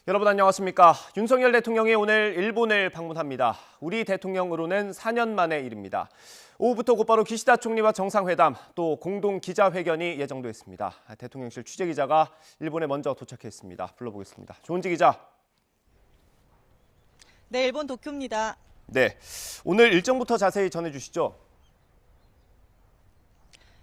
여러분 안녕하십니까? 윤석열 대통령이 오늘 일본을 방문합니다. 우리 대통령으로는 4년 만의 일입니다. 오후부터 곧바로 기시다 총리와 정상회담, 또 공동 기자회견이 예정돼 있습니다. 대통령실 취재기자가 일본에 먼저 도착했습니다. 불러보겠습니다. 조은지 기자. 네, 일본 도쿄입니다. 네, 오늘 일정부터 자세히 전해주시죠.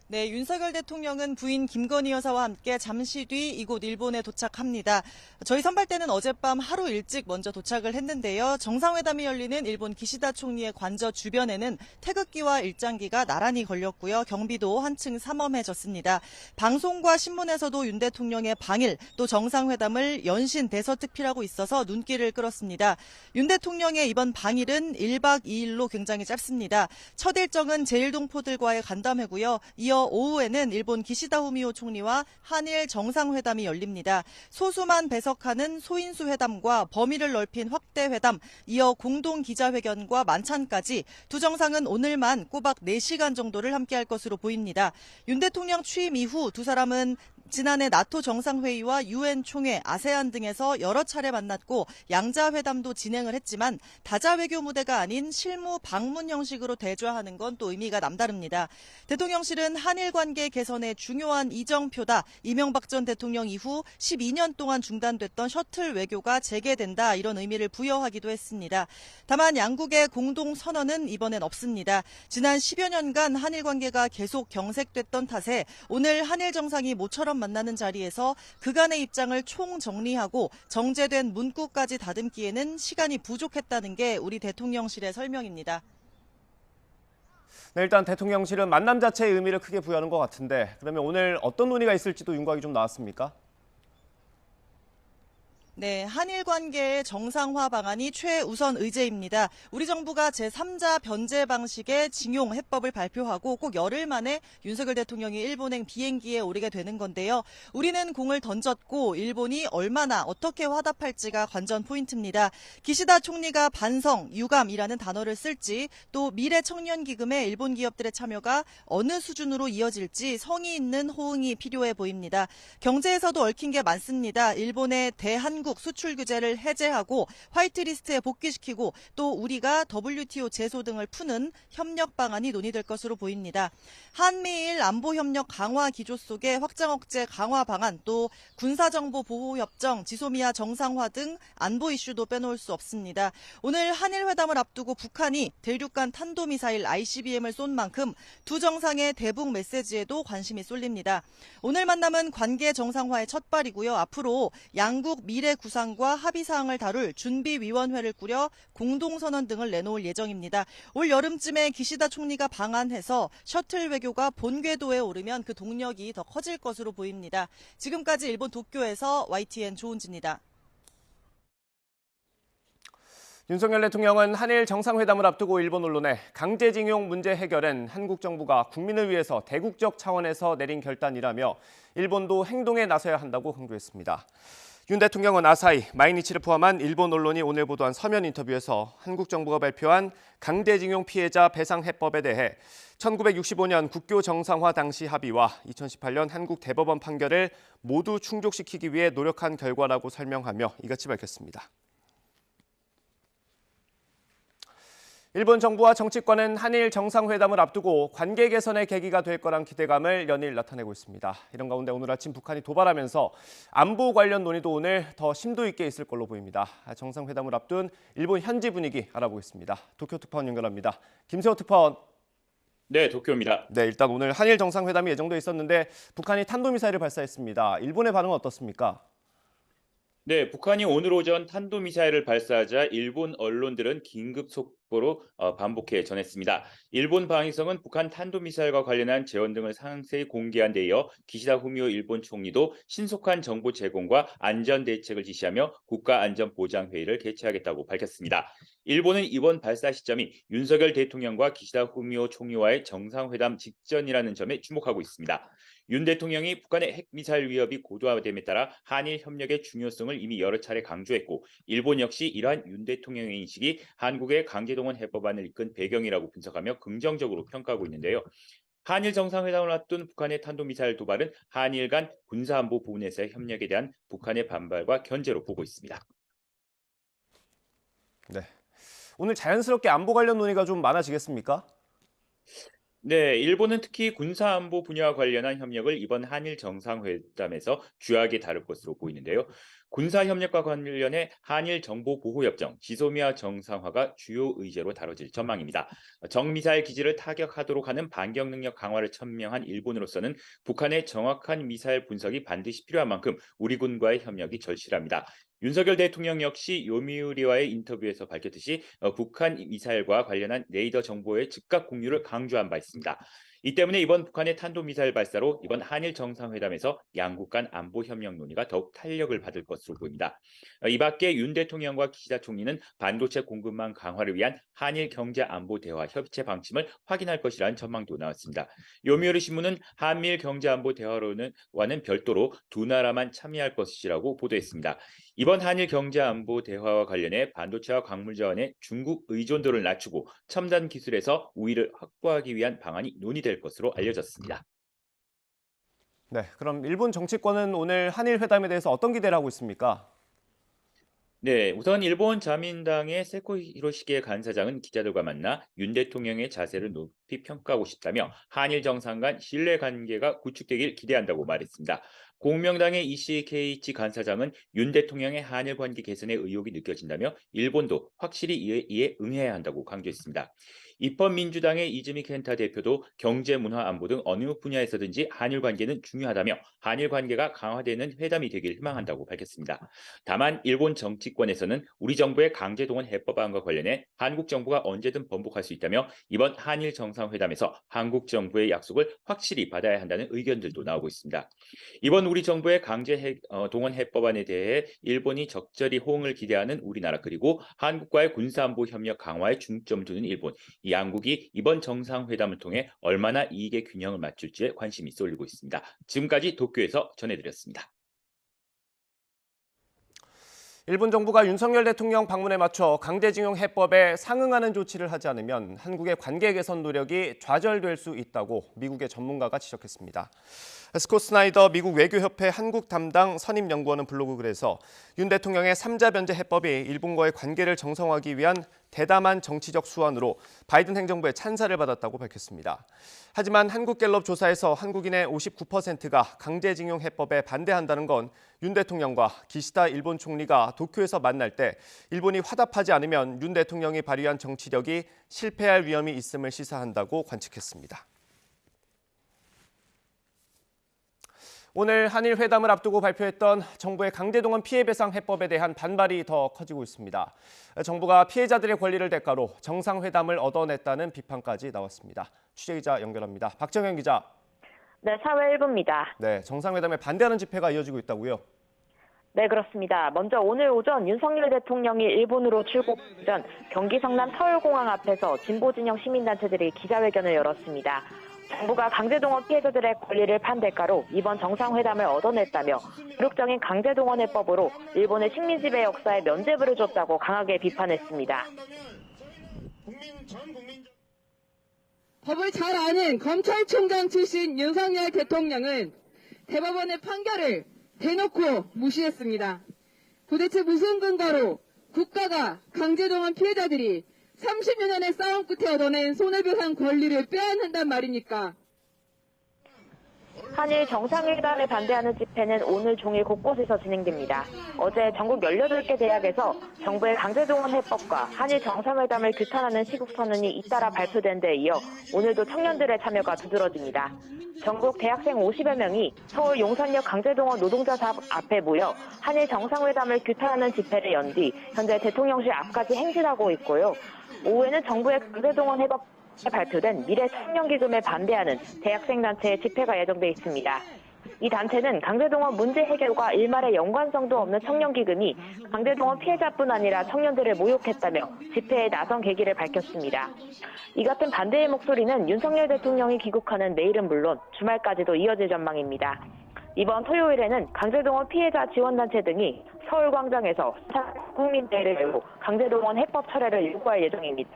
네, 윤석열 대통령은 부인 김건희 여사와 함께 잠시 뒤 이곳 일본에 도착합니다. 저희 선발대는 어젯밤 하루 일찍 먼저 도착을 했는데요. 정상회담이 열리는 일본 기시다 총리의 관저 주변에는 태극기와 일장기가 나란히 걸렸고요. 경비도 한층 삼엄해졌습니다. 방송과 신문에서도 윤 대통령의 방일, 또 정상회담을 연신 대서특필하고 있어서 눈길을 끌었습니다. 윤 대통령의 이번 방일은 1박 2일로 굉장히 짧습니다. 첫 일정은 제1동포들과의 간담회고요. 이어 오후에는 일본 기시다 후미오 총리와 한일 정상회담이 열립니다. 소수만 배석하는 소인수 회담과 범위를 넓힌 확대 회담, 이어 공동 기자회견과 만찬까지 두 정상은 오늘만 꼬박 4시간 정도를 함께할 것으로 보입니다. 윤 대통령 취임 이후 두 사람은 지난해 나토 정상회의와 유엔 총회, 아세안 등에서 여러 차례 만났고 양자회담도 진행을 했지만 다자 외교 무대가 아닌 실무 방문 형식으로 대좌하는 건 또 의미가 남다릅니다. 대통령실은 한일 관계 개선의 중요한 이정표다. 이명박 전 대통령 이후 12년 동안 중단됐던 셔틀 외교가 재개된다. 이런 의미를 부여하기도 했습니다. 다만 양국의 공동 선언은 이번엔 없습니다. 지난 10여 년간 한일 관계가 계속 경색됐던 탓에 오늘 한일 정상이 모처럼 만나는 자리에서 그간의 입장을 총정리하고 정제된 문구까지 다듬기에는 시간이 부족했다는 게 우리 대통령실의 설명입니다. 네, 일단 대통령실은 만남 자체의 의미를 크게 부여하는 것 같은데 그러면 오늘 어떤 논의가 있을지도 윤곽이 좀 나왔습니까? 네, 한일 관계의 정상화 방안이 최우선 의제입니다. 우리 정부가 제3자 변제 방식의 징용 해법을 발표하고 꼭 열흘 만에 윤석열 대통령이 일본행 비행기에 오르게 되는 건데요. 우리는 공을 던졌고 일본이 얼마나 어떻게 화답할지가 관전 포인트입니다. 기시다 총리가 반성, 유감이라는 단어를 쓸지 또 미래 청년 기금의 일본 기업들의 참여가 어느 수준으로 이어질지 성의 있는 호응이 필요해 보입니다. 경제에서도 얽힌 게 많습니다. 일본의 대한국 수출 규제를 해제하고 화이트리스트에 복귀시키고 또 우리가 WTO 제소 등을 푸는 협력 방안이 논의될 것으로 보입니다. 한미일 안보협력 강화 기조 속에 확장 억제 강화 방안 또 군사정보 보호협정, 지소미아 정상화 등 안보 이슈도 빼놓을 수 없습니다. 오늘 한일 회담을 앞두고 북한이 대륙간 탄도미사일 ICBM을 쏜 만큼 두 정상의 대북 메시지에도 관심이 쏠립니다. 오늘 만남은 관계 정상화의 첫발이고요. 앞으로 양국 미래 구상과 합의사항을 다룰 준비위원회를 꾸려 공동선언 등을 내놓을 예정입니다. 올 여름쯤에 기시다 총리가 방한해서 셔틀 외교가 본궤도에 오르면 그 동력이 더 커질 것으로 보입니다. 지금까지 일본 도쿄에서 YTN 조은지입니다. 윤석열 대통령은 한일 정상회담을 앞두고 일본 언론에 강제징용 문제 해결은 한국 정부가 국민을 위해서 대국적 차원에서 내린 결단이라며 일본도 행동에 나서야 한다고 강조했습니다. 윤 대통령은 아사히, 마이니치를 포함한 일본 언론이 오늘 보도한 서면 인터뷰에서 한국 정부가 발표한 강제징용 피해자 배상 해법에 대해 1965년 국교 정상화 당시 합의와 2018년 한국 대법원 판결을 모두 충족시키기 위해 노력한 결과라고 설명하며 이같이 밝혔습니다. 일본 정부와 정치권은 한일 정상회담을 앞두고 관계 개선의 계기가 될 거란 기대감을 연일 나타내고 있습니다. 이런 가운데 오늘 아침 북한이 도발하면서 안보 관련 논의도 오늘 더 심도 있게 있을 걸로 보입니다. 정상회담을 앞둔 일본 현지 분위기 알아보겠습니다. 도쿄 특파원 연결합니다. 김세호 특파원. 네, 도쿄입니다. 네, 일단 오늘 한일 정상회담이 예정돼 있었는데 북한이 탄도미사일을 발사했습니다. 일본의 반응은 어떻습니까? 네, 북한이 오늘 오전 탄도미사일을 발사하자 일본 언론들은 긴급 속보로 반복해 전했습니다. 일본 방위성은 북한 탄도미사일과 관련한 재원 등을 상세히 공개한 데 이어 기시다 후미오 일본 총리도 신속한 정보 제공과 안전 대책을 지시하며 국가안전보장회의를 개최하겠다고 밝혔습니다. 일본은 이번 발사 시점이 윤석열 대통령과 기시다 후미오 총리와의 정상회담 직전이라는 점에 주목하고 있습니다. 윤 대통령이 북한의 핵미사일 위협이 고도화됨에 따라 한일 협력의 중요성을 이미 여러 차례 강조했고 일본 역시 이러한 윤 대통령의 인식이 한국의 강제동원 해법안을 이끈 배경이라고 분석하며 긍정적으로 평가하고 있는데요. 한일 정상회담을 앞둔 북한의 탄도미사일 도발은 한일 간 군사안보 부분에서의 협력에 대한 북한의 반발과 견제로 보고 있습니다. 네. 오늘 자연스럽게 안보 관련 논의가 좀 많아지겠습니까? 네, 일본은 특히 군사안보 분야와 관련한 협력을 이번 한일 정상회담에서 주요하게 다룰 것으로 보이는데요. 군사협력과 관련해 한일 정보보호협정, 지소미아 정상화가 주요 의제로 다뤄질 전망입니다. 정미사일 기지를 타격하도록 하는 반격 능력 강화를 천명한 일본으로서는 북한의 정확한 미사일 분석이 반드시 필요한 만큼 우리 군과의 협력이 절실합니다. 윤석열 대통령 역시 요미우리와의 인터뷰에서 밝혔듯이 북한 미사일과 관련한 레이더 정보의 즉각 공유를 강조한 바 있습니다. 이 때문에 이번 북한의 탄도미사일 발사로 이번 한일 정상회담에서 양국 간 안보 협력 논의가 더욱 탄력을 받을 것으로 보입니다. 이 밖에 윤 대통령과 기시다 총리는 반도체 공급망 강화를 위한 한일 경제 안보 대화 협체 방침을 확인할 것이라는 전망도 나왔습니다. 요미우리 신문은 한미일 경제 안보 대화와는 별도로 두 나라만 참여할 것이라고 보도했습니다. 이번 한일 경제 안보 대화와 관련해 반도체와 광물 자원의 중국 의존도를 낮추고 첨단 기술에서 우위를 확보하기 위한 방안이 논의될 것으로 알려졌습니다. 네, 그럼 일본 정치권은 오늘 한일 회담에 대해서 어떤 기대를 하고 있습니까? 네, 우선 일본 자민당의 세코 히로시게 간사장은 기자들과 만나 윤 대통령의 자세를 높이 평가하고 싶다며 한일 정상 간 신뢰 관계가 구축되길 기대한다고 말했습니다. 공명당의 이시케이치 간사장은 윤 대통령의 한일 관계 개선에 의욕이 느껴진다며 일본도 확실히 이에 응해야 한다고 강조했습니다. 입헌민주당의 이즈미 켄타 대표도 경제, 문화, 안보 등 어느 분야에서든지 한일 관계는 중요하다며 한일 관계가 강화되는 회담이 되길 희망한다고 밝혔습니다. 다만 일본 정치권에서는 우리 정부의 강제동원 해법안과 관련해 한국 정부가 언제든 번복할 수 있다며 이번 한일 정상회담에서 한국 정부의 약속을 확실히 받아야 한다는 의견들도 나오고 있습니다. 이번 우리 정부의 동원 해법안에 대해 일본이 적절히 호응을 기대하는 우리나라 그리고 한국과의 군사안보 협력 강화에 중점을 두는 일본 이 양국이 이번 정상회담을 통해 얼마나 이익의 균형을 맞출지에 관심이 쏠리고 있습니다. 지금까지 도쿄에서 전해드렸습니다. 일본 정부가 윤석열 대통령 방문에 맞춰 강제징용 해법에 상응하는 조치를 하지 않으면 한국의 관계 개선 노력이 좌절될 수 있다고 미국의 전문가가 지적했습니다. 스콧 스나이더 미국 외교협회 한국 담당 선임연구원은 블로그 글에서 윤 대통령의 3자 변제 해법이 일본과의 관계를 정상화하기 위한 대담한 정치적 수완으로 바이든 행정부의 찬사를 받았다고 밝혔습니다. 하지만 한국갤럽 조사에서 한국인의 59%가 강제징용 해법에 반대한다는 건 윤 대통령과 기시다 일본 총리가 도쿄에서 만날 때 일본이 화답하지 않으면 윤 대통령이 발휘한 정치력이 실패할 위험이 있음을 시사한다고 관측했습니다. 오늘 한일 회담을 앞두고 발표했던 정부의 강제동원 피해배상 해법에 대한 반발이 더 커지고 있습니다. 정부가 피해자들의 권리를 대가로 정상회담을 얻어냈다는 비판까지 나왔습니다. 취재기자 연결합니다. 박정현 기자. 네, 사회 1부입니다. 네, 정상회담에 반대하는 집회가 이어지고 있다고요? 네, 그렇습니다. 먼저 오늘 오전 윤석열 대통령이 일본으로 출국 전 경기 성남 서울공항 앞에서 진보진영 시민단체들이 기자회견을 열었습니다. 정부가 강제동원 피해자들의 권리를 판 대가로 이번 정상회담을 얻어냈다며 굴욕적인 강제동원 해법으로 일본의 식민지배 역사에 면죄부를 줬다고 강하게 비판했습니다. 법을 잘 아는 검찰총장 출신 윤석열 대통령은 대법원의 판결을 대놓고 무시했습니다. 도대체 무슨 근거로 국가가 강제동원 피해자들이 30여 년의 싸움 끝에 얻어낸 손해배상 권리를 빼앗는단 말입니까? 한일 정상회담에 반대하는 집회는 오늘 종일 곳곳에서 진행됩니다. 어제 전국 18개 대학에서 정부의 강제동원 해법과 한일 정상회담을 규탄하는 시국선언이 잇따라 발표된 데 이어 오늘도 청년들의 참여가 두드러집니다. 전국 대학생 50여 명이 서울 용산역 강제동원 노동자 사업 앞에 모여 한일 정상회담을 규탄하는 집회를 연 뒤 현재 대통령실 앞까지 행진하고 있고요. 오후에는 정부의 강제동원 해법 발표된 미래 청년기금에 반대하는 대학생단체의 집회가 예정돼 있습니다. 이 단체는 강제동원 문제 해결과 일말의 연관성도 없는 청년기금이 강제동원 피해자뿐 아니라 청년들을 모욕했다며 집회에 나선 계기를 밝혔습니다. 이 같은 반대의 목소리는 윤석열 대통령이 귀국하는 내일은 물론 주말까지도 이어질 전망입니다. 이번 토요일에는 강제동원 피해자 지원단체 등이 서울광장에서 국민대회를 열고 강제동원 해법 철회를 요구할 예정입니다.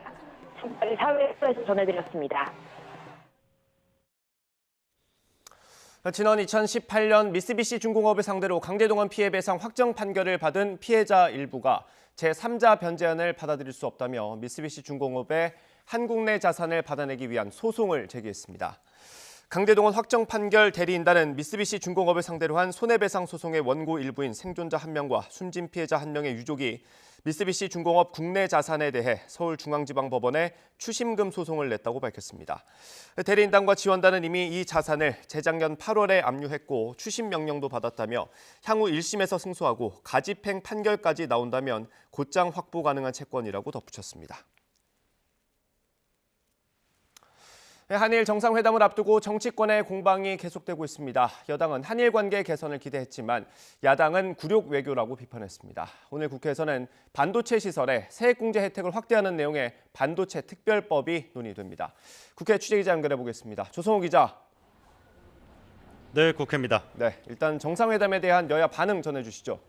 지금까지 사회에서 전해드렸습니다. 지난 2018년 미쓰비시 중공업을 상대로 강제동원 피해 배상 확정 판결을 받은 피해자 일부가 제3자 변제안을 받아들일 수 없다며 미쓰비시 중공업의 한국 내 자산을 받아내기 위한 소송을 제기했습니다. 강제동원 확정 판결 대리인단은 미쓰비시 중공업을 상대로 한 손해배상 소송의 원고 일부인 생존자 1명과 숨진 피해자 1명의 유족이 미쓰비시 중공업 국내 자산에 대해 서울중앙지방법원에 추심금 소송을 냈다고 밝혔습니다. 대리인단과 지원단은 이미 이 자산을 재작년 8월에 압류했고 추심 명령도 받았다며 향후 1심에서 승소하고 가집행 판결까지 나온다면 곧장 확보 가능한 채권이라고 덧붙였습니다. 한일 정상회담을 앞두고 정치권의 공방이 계속되고 있습니다. 여당은 한일 관계 개선을 기대했지만 야당은 굴욕 외교라고 비판했습니다. 오늘 국회에서는 반도체 시설에 세액공제 혜택을 확대하는 내용의 반도체 특별법이 논의됩니다. 국회 취재기자 연결해 보겠습니다. 조성호 기자. 네, 국회입니다. 네, 일단 정상회담에 대한 여야 반응 전해주시죠.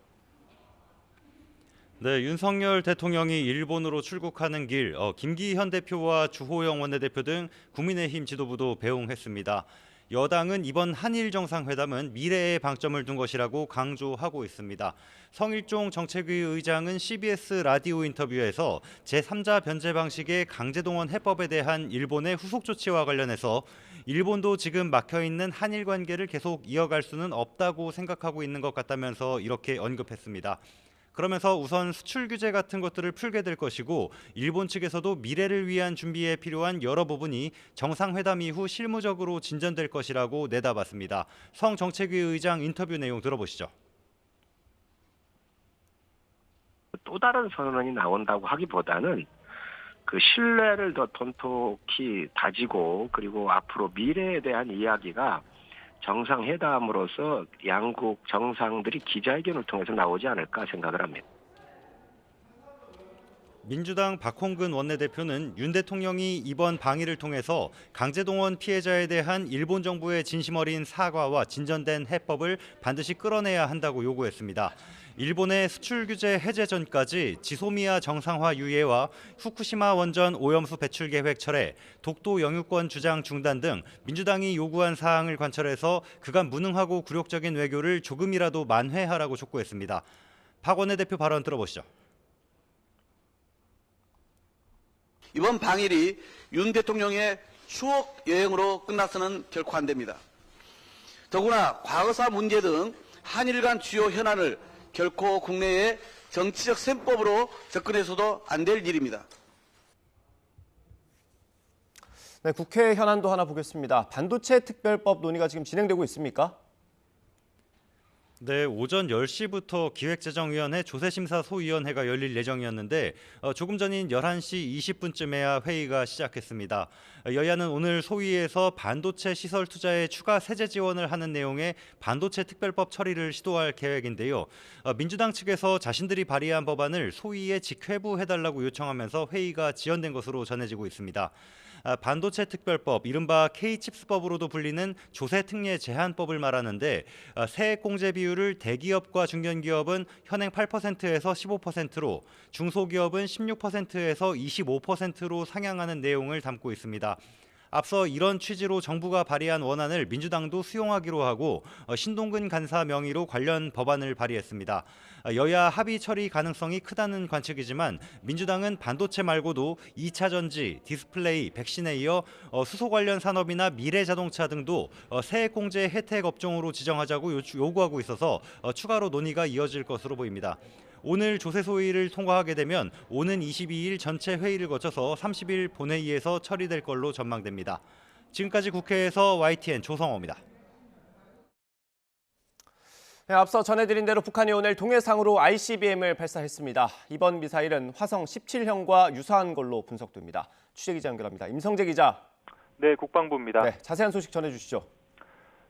네, 윤석열 대통령이 일본으로 출국하는 길 김기현 대표와 주호영 원내대표 등 국민의힘 지도부도 배웅했습니다. 여당은 이번 한일 정상회담은 미래에 방점을 둔 것이라고 강조하고 있습니다. 성일종 정책위 의장은 CBS 라디오 인터뷰에서 제3자 변제 방식의 강제동원 해법에 대한 일본의 후속 조치와 관련해서 일본도 지금 막혀있는 한일 관계를 계속 이어갈 수는 없다고 생각하고 있는 것 같다면서 이렇게 언급했습니다. 그러면서 우선 수출 규제 같은 것들을 풀게 될 것이고 일본 측에서도 미래를 위한 준비에 필요한 여러 부분이 정상회담 이후 실무적으로 진전될 것이라고 내다봤습니다. 성정책위 의장 인터뷰 내용 들어보시죠. 또 다른 선언이 나온다고 하기보다는 그 신뢰를 더 돈독히 다지고 그리고 앞으로 미래에 대한 이야기가 정상회담으로서 양국 정상들이 기자회견을 통해서 나오지 않을까 생각을 합니다. 민주당 박홍근 원내대표는 윤 대통령이 이번 방일을 통해서 강제동원 피해자에 대한 일본 정부의 진심 어린 사과와 진전된 해법을 반드시 끌어내야 한다고 요구했습니다. 일본의 수출 규제 해제 전까지 지소미아 정상화 유예와 후쿠시마 원전 오염수 배출 계획 철회, 독도 영유권 주장 중단 등 민주당이 요구한 사항을 관철해서 그간 무능하고 굴욕적인 외교를 조금이라도 만회하라고 촉구했습니다. 박 원내대표 발언 들어보시죠. 이번 방일이 윤 대통령의 추억 여행으로 끝나서는 결코 안 됩니다. 더구나 과거사 문제 등 한일 간 주요 현안을 결코 국내의 정치적 셈법으로 접근해서도 안 될 일입니다. 네, 국회 현안도 하나 보겠습니다. 반도체 특별법 논의가 지금 진행되고 있습니까? 네, 오전 10시부터 기획재정위원회 조세심사 소위원회가 열릴 예정이었는데 조금 전인 11시 20분쯤에야 회의가 시작했습니다. 여야는 오늘 소위에서 반도체 시설 투자에 추가 세제 지원을 하는 내용의 반도체 특별법 처리를 시도할 계획인데요. 민주당 측에서 자신들이 발의한 법안을 소위에 직회부해달라고 요청하면서 회의가 지연된 것으로 전해지고 있습니다. 반도체 특별법, 이른바 K칩스법으로도 불리는 조세특례 제한법을 말하는데 세액 공제 비율을 대기업과 중견기업은 현행 8%에서 15%로 중소기업은 16%에서 25%로 상향하는 내용을 담고 있습니다. 앞서 이런 취지로 정부가 발의한 원안을 민주당도 수용하기로 하고 신동근 간사 명의로 관련 법안을 발의했습니다. 여야 합의 처리 가능성이 크다는 관측이지만 민주당은 반도체 말고도 2차 전지, 디스플레이, 백신에 이어 수소 관련 산업이나 미래 자동차 등도 세액 공제 혜택 업종으로 지정하자고 요구하고 있어서 추가로 논의가 이어질 것으로 보입니다. 오늘 조세 소위를 통과하게 되면 오는 22일 전체 회의를 거쳐서 30일 본회의에서 처리될 걸로 전망됩니다. 지금까지 국회에서 YTN 조성호입니다. 네, 앞서 전해드린 대로 북한이 오늘 동해상으로 ICBM을 발사했습니다. 이번 미사일은 화성 17형과 유사한 걸로 분석됩니다. 취재기자 연결합니다. 임성재 기자. 네, 국방부입니다. 네, 자세한 소식 전해주시죠.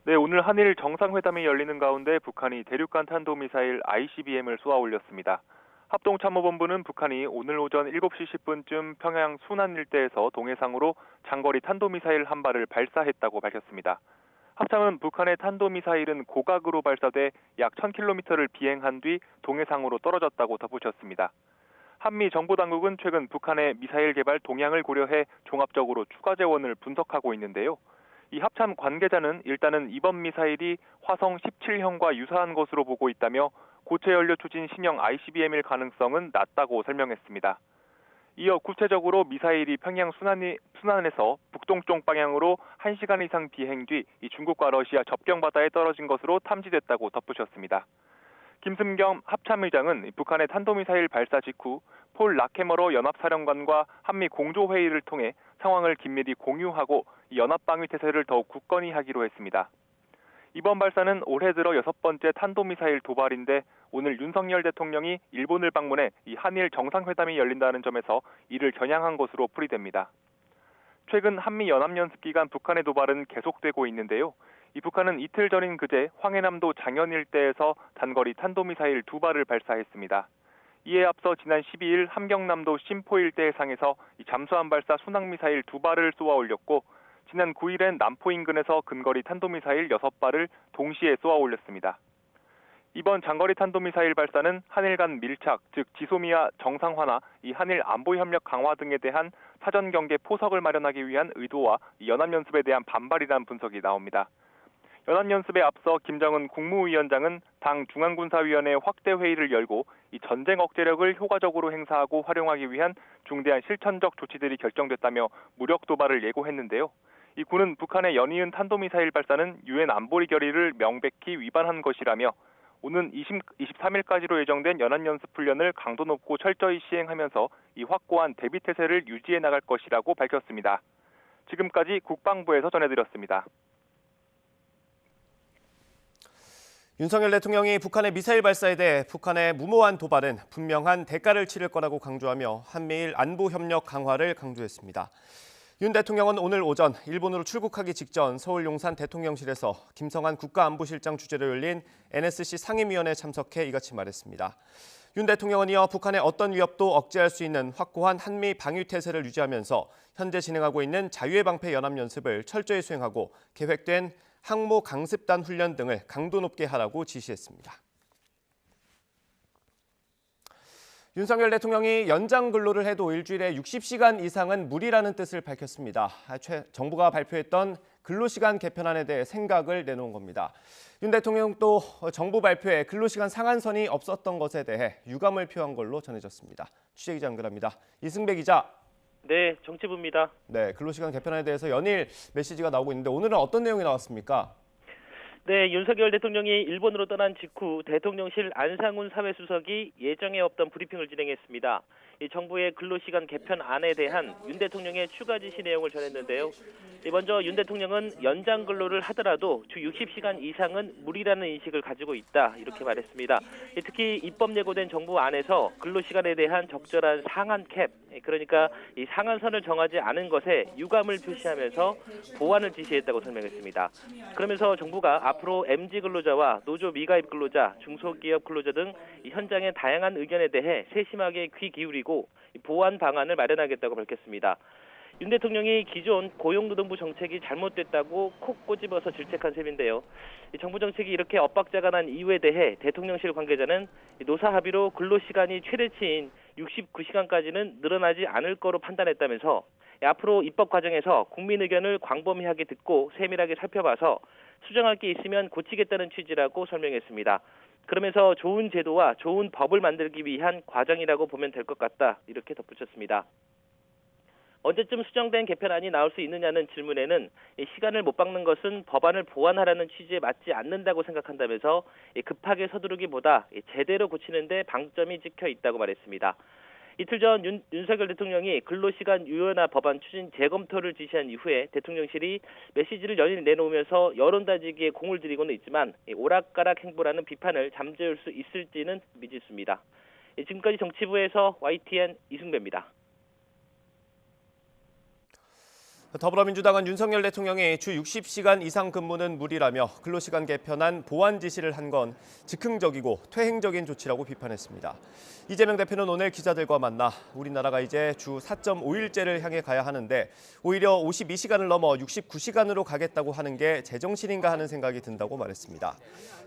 네, 오늘 한일 정상회담이 열리는 가운데 북한이 대륙간 탄도미사일 ICBM을 쏘아 올렸습니다. 합동참모본부는 북한이 오늘 오전 7시 10분쯤 평양 순안 일대에서 동해상으로 장거리 탄도미사일 한 발을 발사했다고 밝혔습니다. 합참은 북한의 탄도미사일은 고각으로 발사돼 약 1000km를 비행한 뒤 동해상으로 떨어졌다고 덧붙였습니다. 한미 정보당국은 최근 북한의 미사일 개발 동향을 고려해 종합적으로 추가 재원을 분석하고 있는데요. 이 합참 관계자는 일단은 이번 미사일이 화성 17형과 유사한 것으로 보고 있다며 고체 연료 추진 신형 ICBM일 가능성은 낮다고 설명했습니다. 이어 구체적으로 미사일이 평양 순안에서 북동쪽 방향으로 1시간 이상 비행 뒤 이 중국과 러시아 접경 바다에 떨어진 것으로 탐지됐다고 덧붙였습니다. 김승겸 합참의장은 북한의 탄도미사일 발사 직후 폴 라케머러 연합사령관과 한미 공조회의를 통해 상황을 긴밀히 공유하고 연합방위 태세를 더욱 굳건히 하기로 했습니다. 이번 발사는 올해 들어 6번째 탄도미사일 도발인데 오늘 윤석열 대통령이 일본을 방문해 이 한일 정상회담이 열린다는 점에서 이를 겨냥한 것으로 풀이됩니다. 최근 한미 연합연습 기간 북한의 도발은 계속되고 있는데요. 이 북한은 이틀 전인 그제 황해남도 장현 일대에서 단거리 탄도미사일 2발을 발사했습니다. 이에 앞서 지난 12일 함경남도 심포 일대 해상에서 잠수함 발사 순항미사일 2발을 쏘아 올렸고 지난 9일엔 남포 인근에서 근거리 탄도미사일 6발을 동시에 쏘아 올렸습니다. 이번 장거리 탄도미사일 발사는 한일 간 밀착, 즉 지소미아 정상화나 이 한일 안보 협력 강화 등에 대한 사전 경계 포석을 마련하기 위한 의도와 연합연습에 대한 반발이라는 분석이 나옵니다. 연합연습에 앞서 김정은 국무위원장은 당 중앙군사위원회 확대 회의를 열고 이 전쟁 억제력을 효과적으로 행사하고 활용하기 위한 중대한 실천적 조치들이 결정됐다며 무력 도발을 예고했는데요. 이 군은 북한의 연이은 탄도미사일 발사는 유엔 안보리 결의를 명백히 위반한 것이라며 오는 23일까지로 예정된 연합연습 훈련을 강도 높고 철저히 시행하면서 이 확고한 대비 태세를 유지해 나갈 것이라고 밝혔습니다. 지금까지 국방부에서 전해드렸습니다. 윤석열 대통령이 북한의 미사일 발사에 대해 북한의 무모한 도발은 분명한 대가를 치를 거라고 강조하며 한미일 안보 협력 강화를 강조했습니다. 윤 대통령은 오늘 오전 일본으로 출국하기 직전 서울 용산 대통령실에서 김성한 국가안보실장 주재로 열린 NSC 상임위원회에 참석해 이같이 말했습니다. 윤 대통령은 이어 북한의 어떤 위협도 억제할 수 있는 확고한 한미 방위 태세를 유지하면서 현재 진행하고 있는 자유의 방패 연합연습을 철저히 수행하고 계획된 항모 강습단 훈련 등을 강도 높게 하라고 지시했습니다. 윤석열 대통령이 연장 근로를 해도 일주일에 60시간 이상은 무리라는 뜻을 밝혔습니다. 정부가 발표했던 근로시간 개편안에 대해 생각을 내놓은 겁니다. 윤 대통령 또 정부 발표에 근로시간 상한선이 없었던 것에 대해 유감을 표한 걸로 전해졌습니다. 취재기자 연결합니다. 이승배 기자. 네, 정치부입니다. 네, 근로시간 개편안에 대해서 연일 메시지가 나오고 있는데 오늘은 어떤 내용이 나왔습니까? 네, 윤석열 대통령이 일본으로 떠난 직후 대통령실 안상훈 사회수석이 예정에 없던 브리핑을 진행했습니다. 이 정부의 근로시간 개편안에 대한 윤 대통령의 추가 지시 내용을 전했는데요. 먼저 윤 대통령은 연장 근로를 하더라도 주 60시간 이상은 무리라는 인식을 가지고 있다 이렇게 말했습니다. 특히 입법 예고된 정부 안에서 근로시간에 대한 적절한 상한 캡, 그러니까 이 상한선을 정하지 않은 것에 유감을 표시하면서 보완을 지시했다고 설명했습니다. 그러면서 정부가 앞으로 MZ 근로자와 노조 미가입 근로자, 중소기업 근로자 등 현장의 다양한 의견에 대해 세심하게 귀 기울이고 보완 방안을 마련하겠다고 밝혔습니다. 윤 대통령이 기존 고용노동부 정책이 잘못됐다고 콕 꼬집어서 질책한 셈인데요. 정부 정책이 이렇게 엇박자가 난 이유에 대해 대통령실 관계자는 노사 합의로 근로시간이 최대치인 69시간까지는 늘어나지 않을 거로 판단했다면서 앞으로 입법 과정에서 국민 의견을 광범위하게 듣고 세밀하게 살펴봐서 수정할 게 있으면 고치겠다는 취지라고 설명했습니다. 그러면서 좋은 제도와 좋은 법을 만들기 위한 과정이라고 보면 될 것 같다 이렇게 덧붙였습니다. 언제쯤 수정된 개편안이 나올 수 있느냐는 질문에는 시간을 못 박는 것은 법안을 보완하라는 취지에 맞지 않는다고 생각한다면서 급하게 서두르기보다 제대로 고치는 데 방점이 찍혀 있다고 말했습니다. 이틀 전 윤석열 대통령이 근로시간 유연화 법안 추진 재검토를 지시한 이후에 대통령실이 메시지를 연일 내놓으면서 여론 다지기에 공을 들이고는 있지만 오락가락 행보라는 비판을 잠재울 수 있을지는 미지수입니다. 지금까지 정치부에서 YTN 이승배입니다. 더불어민주당은 윤석열 대통령이 주 60시간 이상 근무는 무리라며 근로시간 개편안 보완 지시를 한 건 즉흥적이고 퇴행적인 조치라고 비판했습니다. 이재명 대표는 오늘 기자들과 만나 우리나라가 이제 주 4.5일제를 향해 가야 하는데 오히려 52시간을 넘어 69시간으로 가겠다고 하는 게 제정신인가 하는 생각이 든다고 말했습니다.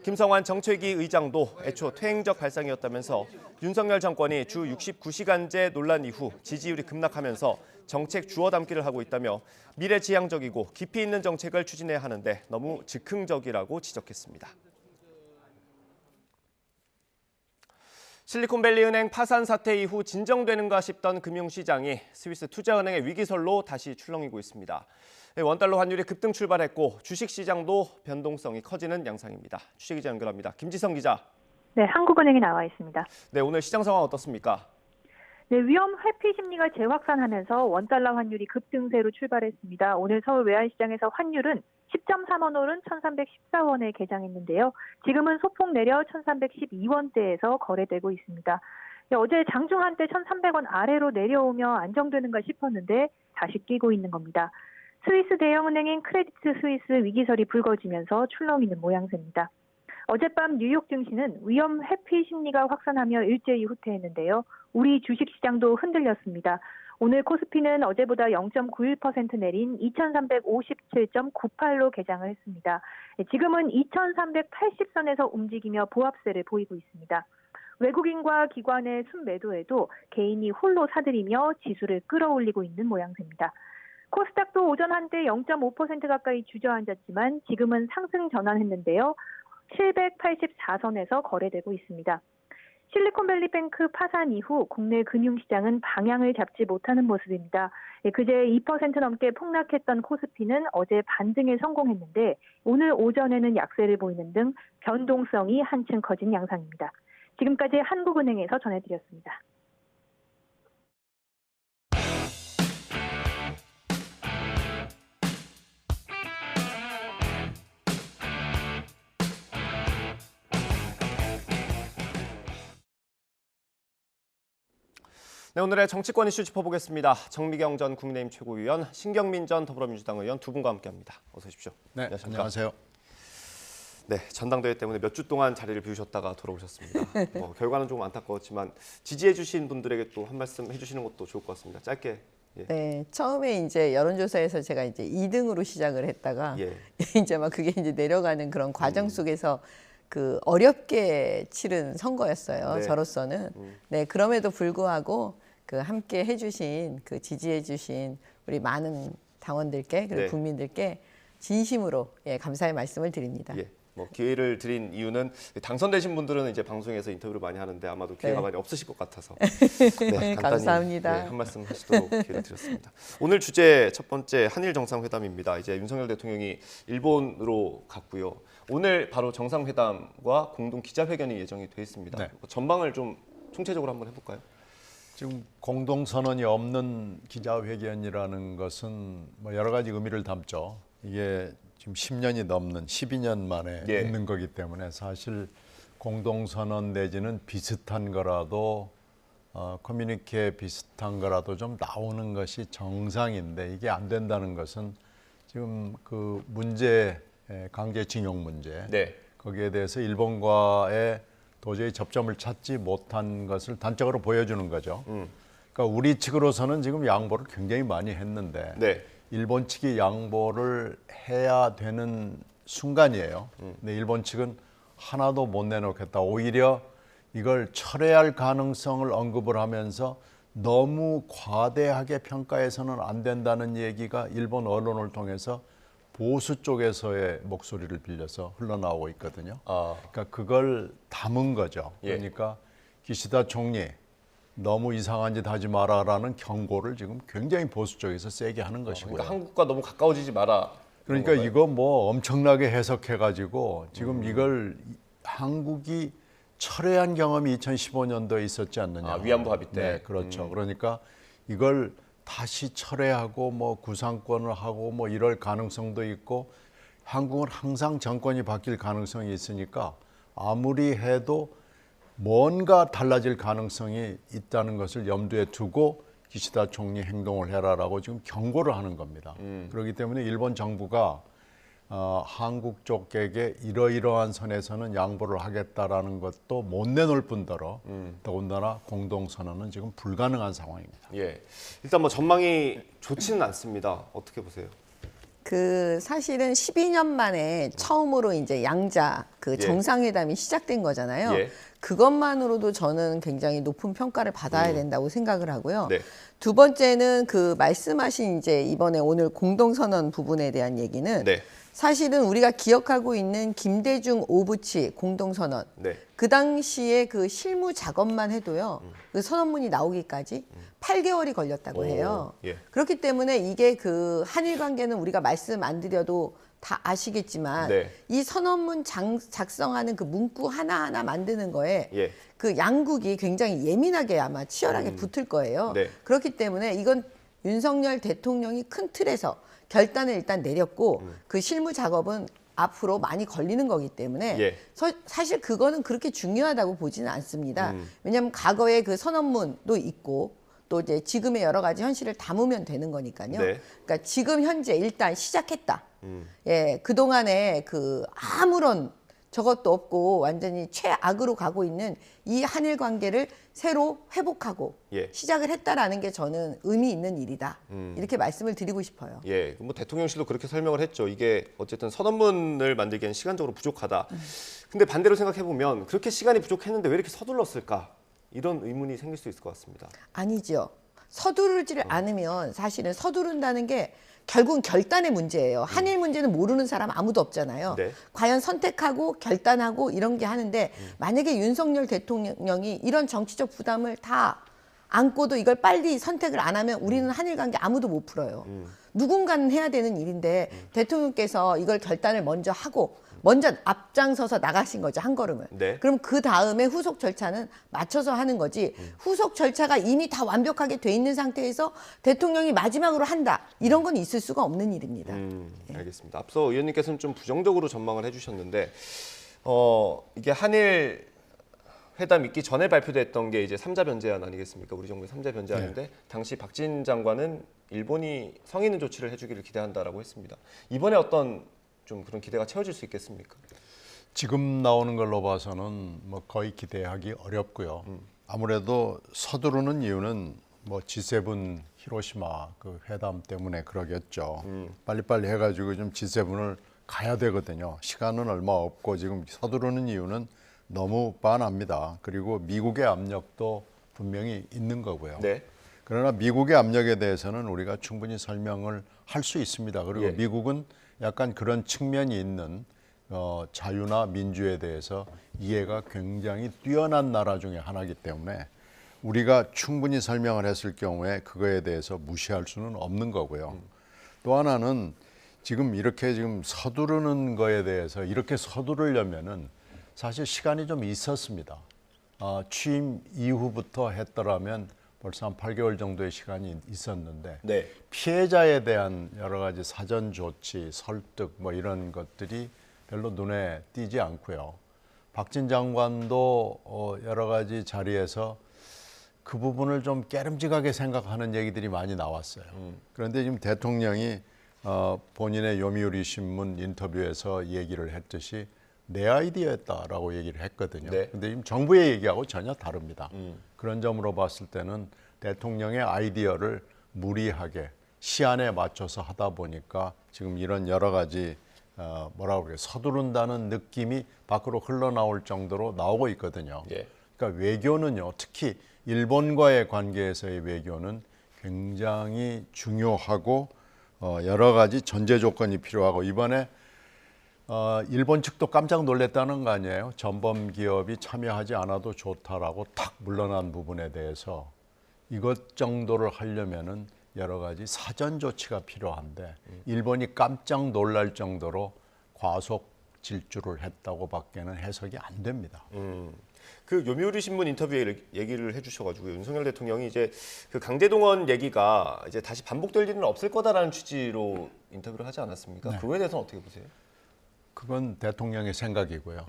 김성환 정책위 의장도 애초 퇴행적 발상이었다면서 윤석열 정권이 주 69시간제 논란 이후 지지율이 급락하면서 정책 주워 담기를 하고 있다며 미래지향적이고 깊이 있는 정책을 추진해야 하는데 너무 즉흥적이라고 지적했습니다. 실리콘밸리 은행 파산 사태 이후 진정되는가 싶던 금융시장이 스위스 투자은행의 위기설로 다시 출렁이고 있습니다. 원달러 환율이 급등 출발했고 주식시장도 변동성이 커지는 양상입니다. 주식기자 연결합니다. 김지성 기자. 네, 한국은행이 나와 있습니다. 네, 오늘 시장 상황 어떻습니까? 네, 위험 회피 심리가 재확산하면서 원달러 환율이 급등세로 출발했습니다. 오늘 서울 외환시장에서 환율은 10.3원 오른 1,314원에 개장했는데요. 지금은 소폭 내려 1,312원대에서 거래되고 있습니다. 네, 어제 장중 한때 1,300원 아래로 내려오며 안정되는가 싶었는데 다시 끼고 있는 겁니다. 스위스 대형은행인 크레디트 스위스 위기설이 불거지면서 출렁이는 모양새입니다. 어젯밤 뉴욕 증시는 위험 회피 심리가 확산하며 일제히 후퇴했는데요. 우리 주식시장도 흔들렸습니다. 오늘 코스피는 어제보다 0.91% 내린 2357.98로 개장을 했습니다. 지금은 2380선에서 움직이며 보합세를 보이고 있습니다. 외국인과 기관의 순매도에도 개인이 홀로 사들이며 지수를 끌어올리고 있는 모양새입니다. 코스닥도 오전 한때 0.5% 가까이 주저앉았지만 지금은 상승 전환했는데요. 784선에서 거래되고 있습니다. 실리콘밸리뱅크 파산 이후 국내 금융시장은 방향을 잡지 못하는 모습입니다. 그제 2% 넘게 폭락했던 코스피는 어제 반등에 성공했는데 오늘 오전에는 약세를 보이는 등 변동성이 한층 커진 양상입니다. 지금까지 한국은행에서 전해드렸습니다. 네, 오늘의 정치권 이슈 짚어보겠습니다. 정미경 전 국민의힘 최고위원, 신경민 전 더불어민주당 의원 두 분과 함께합니다. 어서 오십시오. 네, 안녕하세요. 네, 전당대회 때문에 몇 주 동안 자리를 비우셨다가 돌아오셨습니다. 결과는 조금 안타까웠지만 지지해 주신 분들에게 또 한 말씀 해주시는 것도 좋을 것 같습니다. 짧게. 예. 네, 처음에 이제 여론조사에서 제가 이제 2등으로 시작을 했다가 이제 막 그게 이제 내려가는 그런 과정 속에서 그 어렵게 치른 선거였어요. 네. 저로서는. 네, 그럼에도 불구하고 그 함께 해주신 그 지지해주신 우리 많은 당원들께 그리고 국민들께 진심으로 감사의 말씀을 드립니다. 예. 기회를 드린 이유는 당선되신 분들은 이제 방송에서 인터뷰를 많이 하는데 아마도 기회가 많이 없으실 것 같아서 간단히 감사합니다. 한 말씀 하시도록 기회를 드렸습니다. 오늘 주제 첫 번째 한일 정상회담입니다. 이제 윤석열 대통령이 일본으로 갔고요. 오늘 바로 정상회담과 공동 기자회견이 예정이 돼 있습니다. 네. 전망을 좀 총체적으로 한번 해볼까요? 지금 공동선언이 없는 기자회견이라는 것은 여러 가지 의미를 담죠. 이게 지금 10년이 넘는 12년 만에 있는 거기 때문에 사실 공동선언 내지는 비슷한 거라도 커뮤니케 비슷한 거라도 좀 나오는 것이 정상인데 이게 안 된다는 것은 지금 그 문제 강제징용 문제 거기에 대해서 일본과의 도저히 접점을 찾지 못한 것을 단적으로 보여주는 거죠. 그러니까 우리 측으로서는 지금 양보를 굉장히 많이 했는데 일본 측이 양보를 해야 되는 순간이에요. 근데 일본 측은 하나도 못 내놓겠다. 오히려 이걸 철회할 가능성을 언급을 하면서 너무 과대하게 평가해서는 안 된다는 얘기가 일본 언론을 통해서 보수 쪽에서의 목소리를 빌려서 흘러나오고 있거든요. 그러니까 그걸 담은 거죠. 그러니까 기시다 총리 너무 이상한 짓 하지 마라라는 경고를 지금 굉장히 보수 쪽에서 세게 하는 것이고요. 그러니까 한국과 너무 가까워지지 마라. 그러니까 이거 엄청나게 해석해가지고 지금 이걸 한국이 철회한 경험이 2015년도에 있었지 않느냐. 위안부 합의 때. 네, 그렇죠. 그러니까 이걸 다시 철회하고 구상권을 하고 이럴 가능성도 있고 한국은 항상 정권이 바뀔 가능성이 있으니까 아무리 해도 뭔가 달라질 가능성이 있다는 것을 염두에 두고 기시다 총리 행동을 해라라고 지금 경고를 하는 겁니다. 그렇기 때문에 일본 정부가 한국 쪽에게 이러이러한 선에서는 양보를 하겠다라는 것도 못 내놓을 뿐더러 더군다나 공동선언은 지금 불가능한 상황입니다. 일단 전망이 좋지는 않습니다. 어떻게 보세요? 그 사실은 12년 만에 처음으로 이제 양자 그 정상회담이 시작된 거잖아요. 예. 그것만으로도 저는 굉장히 높은 평가를 받아야 된다고 생각을 하고요. 네. 두 번째는 그 말씀하신 이제 이번에 오늘 공동선언 부분에 대한 얘기는 네. 사실은 우리가 기억하고 있는 김대중 오부치 공동선언 네. 그 당시에 그 실무 작업만 해도요. 그 선언문이 나오기까지 8개월이 걸렸다고 해요. 예. 그렇기 때문에 이게 그 한일 관계는 우리가 말씀 안 드려도 다 아시겠지만 네. 이 선언문 작성하는 그 문구 하나하나 만드는 거에 예. 그 양국이 굉장히 예민하게 아마 치열하게 붙을 거예요. 네. 그렇기 때문에 이건 윤석열 대통령이 큰 틀에서 결단을 일단 내렸고 그 실무 작업은 앞으로 많이 걸리는 거기 때문에 예. 사실 그거는 그렇게 중요하다고 보지는 않습니다. 왜냐하면 과거에 그 선언문도 있고 또 이제 지금의 여러 가지 현실을 담으면 되는 거니까요. 네. 그러니까 지금 현재 일단 시작했다. 예, 그동안에 그 아무런 저것도 없고 완전히 최악으로 가고 있는 이 한일 관계를 새로 회복하고 예. 시작을 했다라는 게 저는 의미 있는 일이다. 이렇게 말씀을 드리고 싶어요. 예, 뭐 대통령실도 그렇게 설명을 했죠. 이게 어쨌든 선언문을 만들기엔 시간적으로 부족하다. 근데 반대로 생각해 보면 그렇게 시간이 부족했는데 왜 이렇게 서둘렀을까? 이런 의문이 생길 수 있을 것 같습니다. 아니죠. 서두르지를 않으면 사실은 서두른다는 게 결국은 결단의 문제예요. 한일 문제는 모르는 사람 아무도 없잖아요. 네. 과연 선택하고 결단하고 이런 게 하는데 만약에 윤석열 대통령이 이런 정치적 부담을 다 안고도 이걸 빨리 선택을 안 하면 우리는 한일 관계 아무도 못 풀어요. 누군가는 해야 되는 일인데 대통령께서 이걸 결단을 먼저 하고 먼저 앞장서서 나가신 거죠, 한 걸음을. 네. 그럼 그 다음에 후속 절차는 맞춰서 하는 거지 후속 절차가 이미 다 완벽하게 돼 있는 상태에서 대통령이 마지막으로 한다. 이런 건 있을 수가 없는 일입니다. 알겠습니다. 앞서 의원님께서는 좀 부정적으로 전망을 해주셨는데 이게 한일 회담 있기 전에 발표됐던 게 이제 3자 변제안 아니겠습니까? 우리 정부의 3자 변제안인데 네. 당시 박진 장관은 일본이 성의 있는 조치를 해주기를 기대한다라고 했습니다. 이번에 어떤 좀 그런 기대가 채워질 수 있겠습니까? 지금 나오는 걸로 봐서는 뭐 거의 기대하기 어렵고요. 아무래도 서두르는 이유는 뭐 G7 히로시마 그 회담 때문에 그러겠죠. 빨리빨리 해가지고 좀 G7을 가야 되거든요. 시간은 얼마 없고 지금 서두르는 이유는 너무 빤합니다. 그리고 미국의 압력도 분명히 있는 거고요. 네. 그러나 미국의 압력에 대해서는 우리가 충분히 설명을 할 수 있습니다. 그리고 예. 미국은 약간 그런 측면이 있는 자유나 민주에 대해서 이해가 굉장히 뛰어난 나라 중에 하나이기 때문에 우리가 충분히 설명을 했을 경우에 그거에 대해서 무시할 수는 없는 거고요. 또 하나는 지금 이렇게 지금 서두르는 거에 대해서 이렇게 서두르려면은 사실 시간이 좀 있었습니다. 취임 이후부터 했더라면 벌써 한 8개월 정도의 시간이 있었는데 네. 피해자에 대한 여러 가지 사전 조치, 설득 뭐 이런 것들이 별로 눈에 띄지 않고요. 박진 장관도 여러 가지 자리에서 그 부분을 좀 깨름직하게 생각하는 얘기들이 많이 나왔어요. 그런데 지금 대통령이 본인의 요미우리 신문 인터뷰에서 얘기를 했듯이 내 아이디어였다라고 얘기를 했거든요. 네. 근데 지금 정부의 얘기하고 전혀 다릅니다. 그런 점으로 봤을 때는 대통령의 아이디어를 무리하게 시안에 맞춰서 하다 보니까 지금 이런 여러 가지 뭐라고 그래요? 서두른다는 느낌이 밖으로 흘러나올 정도로 나오고 있거든요. 예. 그러니까 외교는요, 특히 일본과의 관계에서의 외교는 굉장히 중요하고 여러 가지 전제 조건이 필요하고 이번에 일본 측도 깜짝 놀랐다는 거 아니에요? 전범 기업이 참여하지 않아도 좋다라고 탁 물러난 부분에 대해서 이것 정도를 하려면은 여러 가지 사전 조치가 필요한데 일본이 깜짝 놀랄 정도로 과속 질주를 했다고 밖에는 해석이 안 됩니다. 그 요미우리 신문 인터뷰에 얘기를 해주셔가지고 윤석열 대통령이 이제 그 강제동원 얘기가 이제 다시 반복될 일은 없을 거다라는 취지로 인터뷰를 하지 않았습니까? 네. 그거에 대해서는 어떻게 보세요? 그건 대통령의 생각이고요.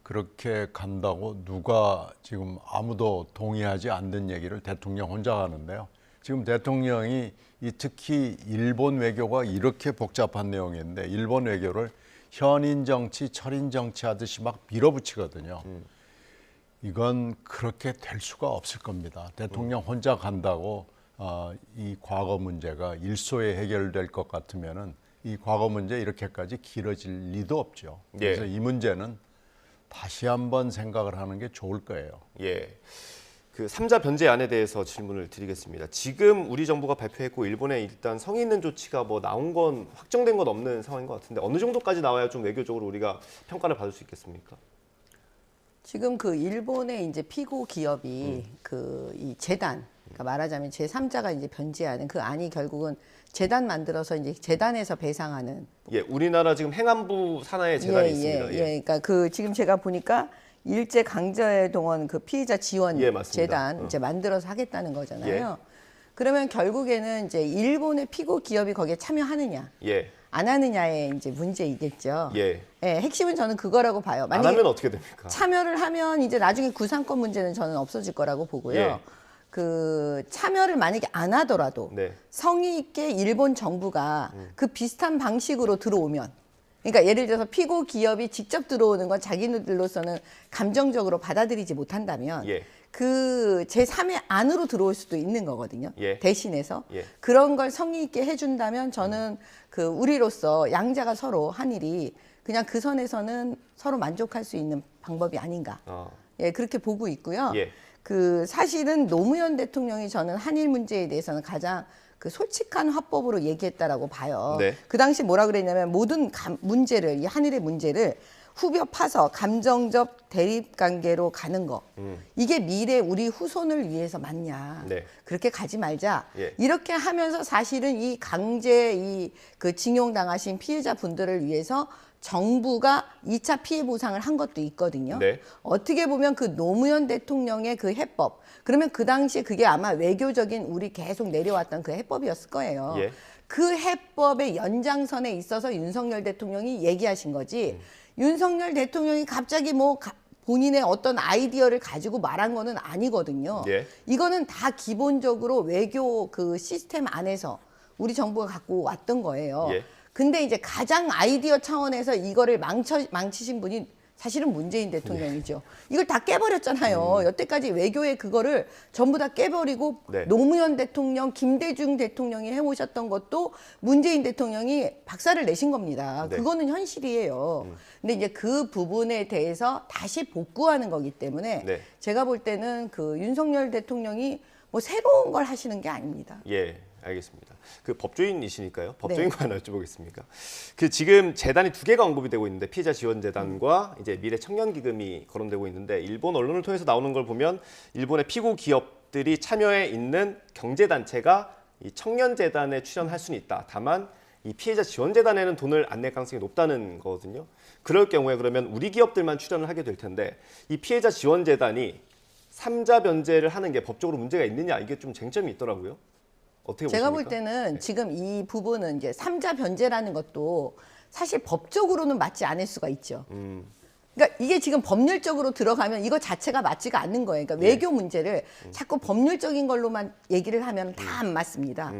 그렇게 간다고 누가 지금 아무도 동의하지 않는 얘기를 대통령 혼자 하는데요. 지금 대통령이 특히 일본 외교가 이렇게 복잡한 내용인데 일본 외교를 현인 정치, 철인 정치 하듯이 막 밀어붙이거든요. 이건 그렇게 될 수가 없을 겁니다. 대통령 혼자 간다고 이 과거 문제가 일소에 해결될 것 같으면은 이 과거 문제 이렇게까지 길어질 리도 없죠. 그래서 예. 이 문제는 다시 한번 생각을 하는 게 좋을 거예요. 예. 그 3자 변제안에 대해서 질문을 드리겠습니다. 지금 우리 정부가 발표했고 일본에 일단 성의 있는 조치가 뭐 나온 건 확정된 건 없는 상황인 것 같은데 어느 정도까지 나와야 좀 외교적으로 우리가 평가를 받을 수 있겠습니까? 지금 그 일본의 이제 피고 기업이 그 이 재단, 그러니까 말하자면 제3자가 이제 변제하는 그 안이 결국은 재단 만들어서 이제 재단에서 배상하는. 예, 우리나라 지금 행안부 산하에 재단이 있습니다. 예. 그러니까 그 지금 제가 보니까 일제 강제 동원 그 피해자 지원 재단 이제 만들어서 하겠다는 거잖아요. 그러면 결국에는 이제 일본의 피고 기업이 거기에 참여하느냐, 안 하느냐의 이제 문제이겠죠. 핵심은 저는 그거라고 봐요. 안 하면 어떻게 됩니까? 참여를 하면 이제 나중에 구상권 문제는 저는 없어질 거라고 보고요. 그 참여를 만약에 안 하더라도 성의 있게 일본 정부가 그 비슷한 방식으로 들어오면, 그러니까 예를 들어서 피고 기업이 직접 들어오는 건 자기들로서는 감정적으로 받아들이지 못한다면 그 제3의 안으로 들어올 수도 있는 거거든요. 대신해서 그런 걸 성의 있게 해준다면 저는 그 우리로서 양자가 서로 한일이 그냥 그 선에서는 서로 만족할 수 있는 방법이 아닌가. 그렇게 보고 있고요. 그 사실은 노무현 대통령이 저는 한일 문제에 대해서는 가장 그 솔직한 화법으로 얘기했다라고 봐요. 그 당시 뭐라 그랬냐면 모든 문제를, 이 한일의 문제를 후벼 파서 감정적 대립 관계로 가는 거. 이게 미래 우리 후손을 위해서 맞냐. 그렇게 가지 말자. 이렇게 하면서 사실은 이 강제 이 그 징용당하신 피해자 분들을 위해서 정부가 2차 피해 보상을 한 것도 있거든요. 어떻게 보면 그 노무현 대통령의 그 해법, 그러면 그 당시에 그게 아마 외교적인 우리 계속 내려왔던 그 해법이었을 거예요. 그 해법의 연장선에 있어서 윤석열 대통령이 얘기하신 거지, 윤석열 대통령이 갑자기 뭐 본인의 어떤 아이디어를 가지고 말한 거는 아니거든요. 이거는 다 기본적으로 외교 그 시스템 안에서 우리 정부가 갖고 왔던 거예요. 근데 이제 가장 아이디어 차원에서 이거를 망치신 분이 사실은 문재인 대통령이죠. 이걸 다 깨버렸잖아요. 여태까지 외교의 그거를 전부 다 깨버리고 노무현 대통령, 김대중 대통령이 해오셨던 것도 문재인 대통령이 박살을 내신 겁니다. 그거는 현실이에요. 근데 이제 그 부분에 대해서 다시 복구하는 거기 때문에 제가 볼 때는 그 윤석열 대통령이 뭐 새로운 걸 하시는 게 아닙니다. 알겠습니다. 그 법조인이시니까요. 법조인과 하나 여쭤보겠습니까? 그 지금 재단이 2개가 언급이 되고 있는데 피해자 지원 재단과 이제 미래 청년 기금이 거론되고 있는데 일본 언론을 통해서 나오는 걸 보면 일본의 피고 기업들이 참여해 있는 경제 단체가 이 청년 재단에 출연할 수는 있다. 다만 이 피해자 지원 재단에는 돈을 안 낼 가능성이 높다는 거거든요. 그럴 경우에 그러면 우리 기업들만 출연을 하게 될 텐데 이 피해자 지원 재단이 3자 변제를 하는 게 법적으로 문제가 있느냐, 이게 좀 쟁점이 있더라고요. 어떻게 보십니까? 제가 볼 때는 지금 이 부분은 이제 3자 변제라는 것도 사실 법적으로는 맞지 않을 수가 있죠. 그러니까 이게 지금 법률적으로 들어가면 이거 자체가 맞지가 않는 거예요. 그러니까 외교 문제를 자꾸 법률적인 걸로만 얘기를 하면 다 안 맞습니다.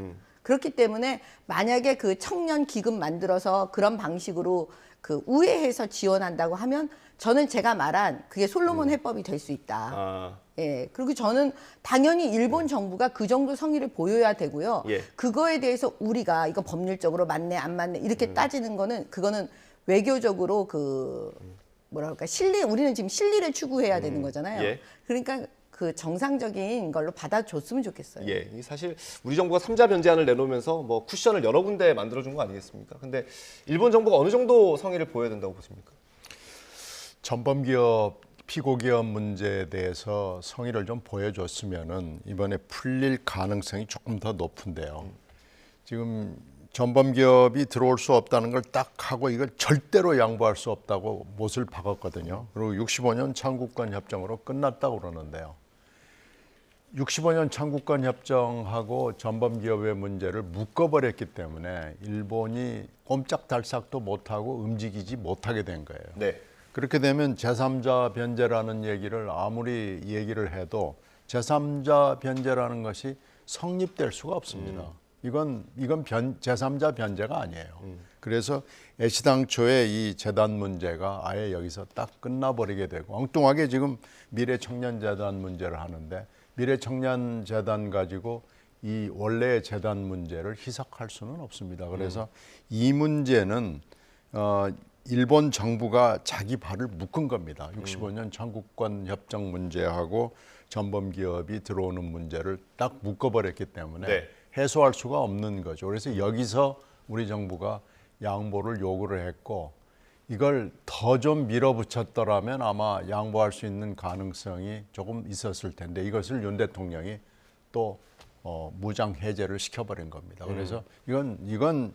그렇기 때문에 만약에 그 청년 기금 만들어서 그런 방식으로 그 우회해서 지원한다고 하면 저는 제가 말한 그게 솔로몬 해법이 될 수 있다. 그리고 저는 당연히 일본 정부가 그 정도 성의를 보여야 되고요. 그거에 대해서 우리가 이거 법률적으로 맞네 안 맞네 이렇게 따지는 거는 그거는 외교적으로 그 뭐랄까 우리는 지금 실리를 추구해야 되는 거잖아요. 그러니까 그 정상적인 걸로 받아줬으면 좋겠어요. 사실 우리 정부가 3자 변제안을 내놓으면서 뭐 쿠션을 여러 군데 만들어준 거 아니겠습니까? 근데 일본 정부가 어느 정도 성의를 보여야 된다고 보십니까? 전범기업, 피고기업 문제에 대해서 성의를 좀 보여줬으면은 이번에 풀릴 가능성이 조금 더 높은데요. 지금 전범기업이 들어올 수 없다는 걸 딱 하고 이걸 절대로 양보할 수 없다고 못을 박았거든요. 그리고 65년 창국권 협정으로 끝났다고 그러는데요. 65년 창국권 협정하고 전범기업의 문제를 묶어버렸기 때문에 일본이 꼼짝달싹도 못하고 움직이지 못하게 된 거예요. 그렇게 되면 제3자 변제라는 얘기를 아무리 얘기를 해도 제3자 변제라는 것이 성립될 수가 없습니다. 이건 제3자 변제가 아니에요. 그래서 애시당초에 이 재단 문제가 아예 여기서 딱 끝나버리게 되고 엉뚱하게 지금 미래청년재단 문제를 하는데 미래청년재단 가지고 이 원래의 재단 문제를 희석할 수는 없습니다. 그래서 이 문제는 일본 정부가 자기 발을 묶은 겁니다. 65년 청구권 협정 문제하고 전범 기업이 들어오는 문제를 딱 묶어버렸기 때문에 네. 해소할 수가 없는 거죠. 그래서 여기서 우리 정부가 양보를 요구를 했고 이걸 더 좀 밀어붙였더라면 아마 양보할 수 있는 가능성이 조금 있었을 텐데 이것을 윤 대통령이 또 무장 해제를 시켜버린 겁니다. 그래서 이건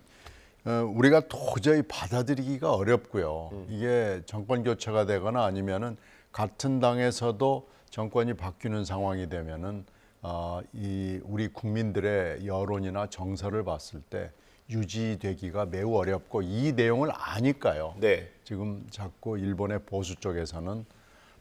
우리가 도저히 받아들이기가 어렵고요. 이게 정권 교체가 되거나 아니면은 같은 당에서도 정권이 바뀌는 상황이 되면은 이 우리 국민들의 여론이나 정서를 봤을 때 유지되기가 매우 어렵고 이 내용을 아니까요. 네. 지금 자꾸 일본의 보수 쪽에서는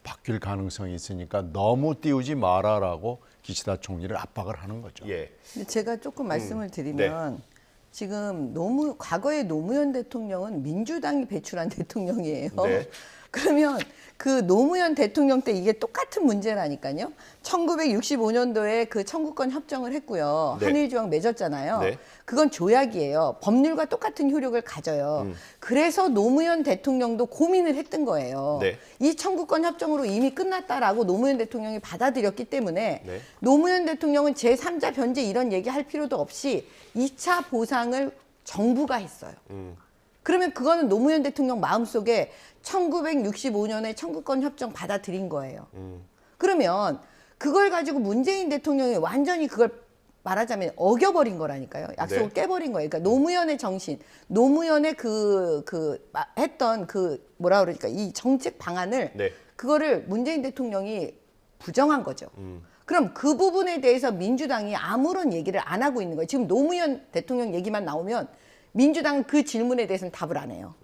바뀔 가능성이 있으니까 너무 띄우지 마라라고 기시다 총리를 압박을 하는 거죠. 예. 근데 제가 조금 말씀을 드리면 지금 과거의 노무현 대통령은 민주당이 배출한 대통령이에요. 네. 그러면 그 노무현 대통령 때 이게 똑같은 문제라니까요. 1965년도에 그 청구권 협정을 했고요. 네. 한일 조약 맺었잖아요. 네. 그건 조약이에요. 법률과 똑같은 효력을 가져요. 그래서 노무현 대통령도 고민을 했던 거예요. 네. 이 청구권 협정으로 이미 끝났다라고 노무현 대통령이 받아들였기 때문에 네. 노무현 대통령은 제3자 변제 이런 얘기할 필요도 없이 2차 보상을 정부가 했어요. 그러면 그거는 노무현 대통령 마음속에 1965년에 청구권 협정 받아들인 거예요. 그러면 그걸 가지고 문재인 대통령이 완전히 그걸 말하자면 어겨버린 거라니까요. 약속을 네. 깨버린 거예요. 그러니까 노무현의 정신, 노무현의 했던 뭐라 그러니까 이 정책 방안을 네. 그거를 문재인 대통령이 부정한 거죠. 그럼 그 부분에 대해서 민주당이 아무런 얘기를 안 하고 있는 거예요. 지금 노무현 대통령 얘기만 나오면 민주당은 그 질문에 대해서는 답을 안 해요.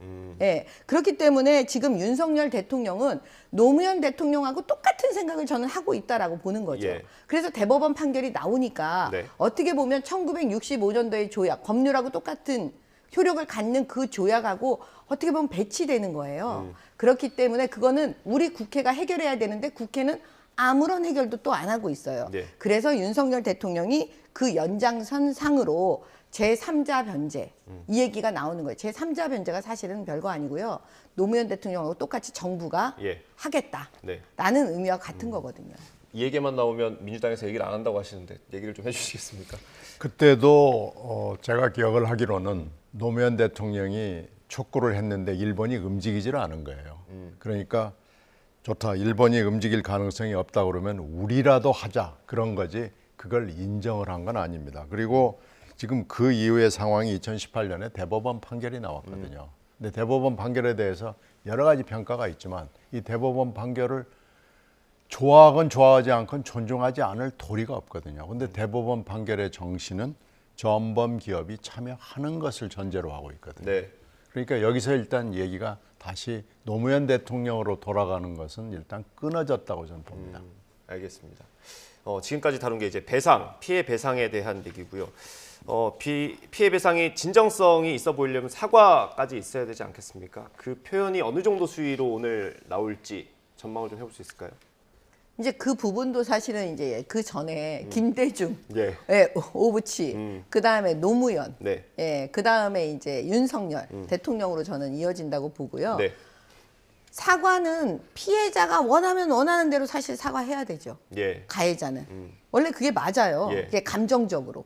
예, 그렇기 때문에 지금 윤석열 대통령은 노무현 대통령하고 똑같은 생각을 저는 하고 있다라고 보는 거죠. 예. 그래서 대법원 판결이 나오니까 네. 어떻게 보면 1965년도의 조약, 법률하고 똑같은 효력을 갖는 그 조약하고 어떻게 보면 배치되는 거예요. 그렇기 때문에 그거는 우리 국회가 해결해야 되는데 국회는 아무런 해결도 또 안 하고 있어요. 네. 그래서 윤석열 대통령이 그 연장선상으로 제3자 변제 이 얘기가 나오는 거예요. 제3자 변제가 사실은 별거 아니고요. 노무현 대통령하고 똑같이 정부가 예. 하겠다라는 네. 의미와 같은 거거든요. 이 얘기만 나오면 민주당에서 얘기를 안 한다고 하시는데 얘기를 좀 해주시겠습니까? 그때도 제가 기억을 하기로는 노무현 대통령이 촉구를 했는데 일본이 움직이질 않은 거예요. 그러니까 좋다. 일본이 움직일 가능성이 없다 그러면 우리라도 하자. 그런 거지. 그걸 인정을 한 건 아닙니다. 그리고 지금 그 이후의 상황이 2018년에 대법원 판결이 나왔거든요. 근데 대법원 판결에 대해서 여러 가지 평가가 있지만 이 대법원 판결을 좋아하건 좋아하지 않건 존중하지 않을 도리가 없거든요. 근데 대법원 판결의 정신은 전범 기업이 참여하는 것을 전제로 하고 있거든요. 네. 그러니까 여기서 일단 얘기가 다시 노무현 대통령으로 돌아가는 것은 일단 끊어졌다고 저는 봅니다. 알겠습니다. 지금까지 다룬 게 이제 피해 배상에 대한 얘기고요. 피해 배상이 진정성이 있어 보이려면 사과까지 있어야 되지 않겠습니까? 그 표현이 어느 정도 수위로 오늘 나올지 전망을 좀 해볼 수 있을까요? 이제 그 부분도 사실은 이제 그 전에 김대중, 예. 오부치, 그 다음에 노무현, 네. 그 다음에 이제 윤석열 대통령으로 저는 이어진다고 보고요. 네. 사과는 피해자가 원하는 대로 사실 사과해야 되죠. 예. 가해자는. 원래 그게 맞아요. 예. 그게 감정적으로.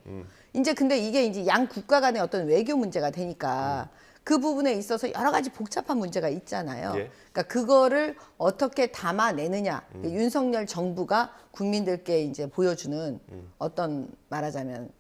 이제 근데 이게 이제 양 국가 간의 어떤 외교 문제가 되니까 그 부분에 있어서 여러 가지 복잡한 문제가 있잖아요. 예. 그러니까 그거를 어떻게 담아내느냐. 윤석열 정부가 국민들께 이제 보여주는 어떤 말하자면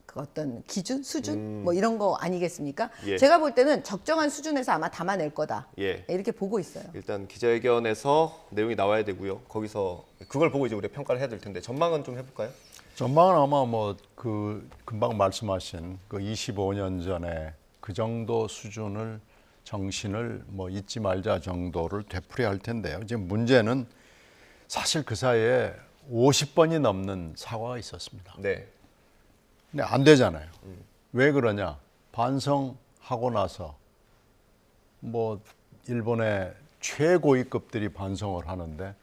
그 어떤 기준, 수준 뭐 이런 거 아니겠습니까? 예. 제가 볼 때는 적정한 수준에서 아마 담아낼 거다. 예. 이렇게 보고 있어요. 일단 기자회견에서 내용이 나와야 되고요. 거기서 그걸 보고 이제 우리가 평가를 해야 될 텐데 전망은 좀 해볼까요? 전망은 아마 뭐 그 금방 말씀하신 그 25년 전에 그 정도 수준을 정신을 뭐 잊지 말자 정도를 되풀이할 텐데요. 지금 문제는 사실 그 사이에 50번이 넘는 사과가 있었습니다. 네. 근데 안 되잖아요. 왜 그러냐? 반성하고 나서 뭐 일본의 최고위급들이 반성을 하는데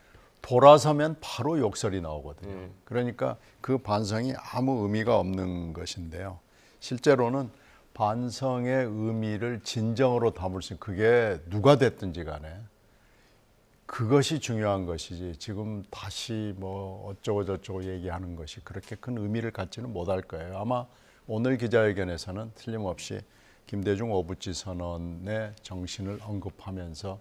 돌아서면 바로 욕설이 나오거든요. 그러니까 그 반성이 아무 의미가 없는 것인데요. 실제로는 반성의 의미를 진정으로 담을 수 있는 그게 누가 됐든지 간에 그것이 중요한 것이지 지금 다시 뭐 어쩌고 저쩌고 얘기하는 것이 그렇게 큰 의미를 갖지는 못할 거예요. 아마 오늘 기자회견에서는 틀림없이 김대중 오부지 선언의 정신을 언급하면서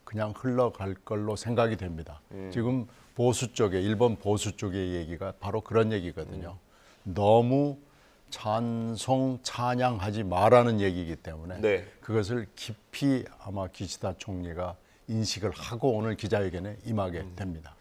그냥 흘러갈 걸로 생각이 됩니다. 지금 보수 쪽에 일본 보수 쪽의 얘기가 바로 그런 얘기거든요. 너무 찬송 찬양하지 말라는 얘기이기 때문에 네. 그것을 깊이 아마 기시다 총리가 인식을 하고 오늘 기자회견에 임하게 됩니다.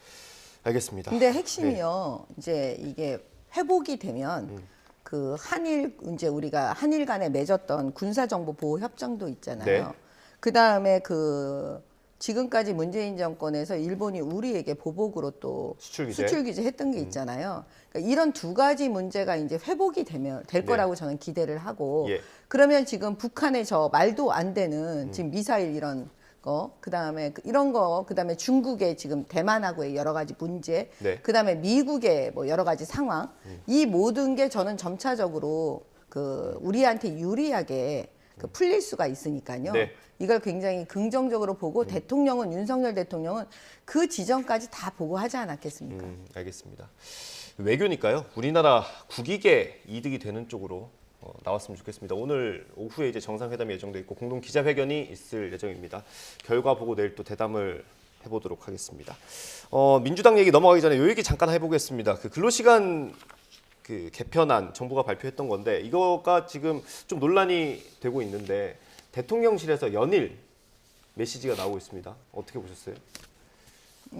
알겠습니다. 근데 핵심이요. 이제 이게 회복이 되면 그 한일 이제 우리가 한일 간에 맺었던 군사정보 보호 협정도 있잖아요. 네. 그다음에 그 지금까지 문재인 정권에서 일본이 우리에게 보복으로 또 수출 규제 했던 게 있잖아요. 그러니까 이런 두 가지 문제가 이제 회복이 될 거라고 저는 기대를 하고 예. 그러면 지금 북한의 저 말도 안 되는 지금 미사일 이런 거, 그다음에 이런 거, 그다음에 중국의 지금 대만하고의 여러 가지 문제, 네. 그다음에 미국의 뭐 여러 가지 상황, 이 모든 게 저는 점차적으로 그 우리한테 유리하게 그 풀릴 수가 있으니까요. 네. 이걸 굉장히 긍정적으로 보고 대통령은 윤석열 대통령은 그 지점까지 다 보고 하지 않았겠습니까? 알겠습니다. 외교니까요. 우리나라 국익에 이득이 되는 쪽으로 나왔으면 좋겠습니다. 오늘 오후에 이제 정상회담이 예정돼 있고 공동 기자회견이 있을 예정입니다. 결과 보고 내일 또 대담을 해보도록 하겠습니다. 민주당 얘기 넘어가기 전에 요 얘기 잠깐 해보겠습니다. 그 근로시간 그 개편안 정부가 발표했던 건데 이거가 지금 좀 논란이 되고 있는데 대통령실에서 연일 메시지가 나오고 있습니다. 어떻게 보셨어요?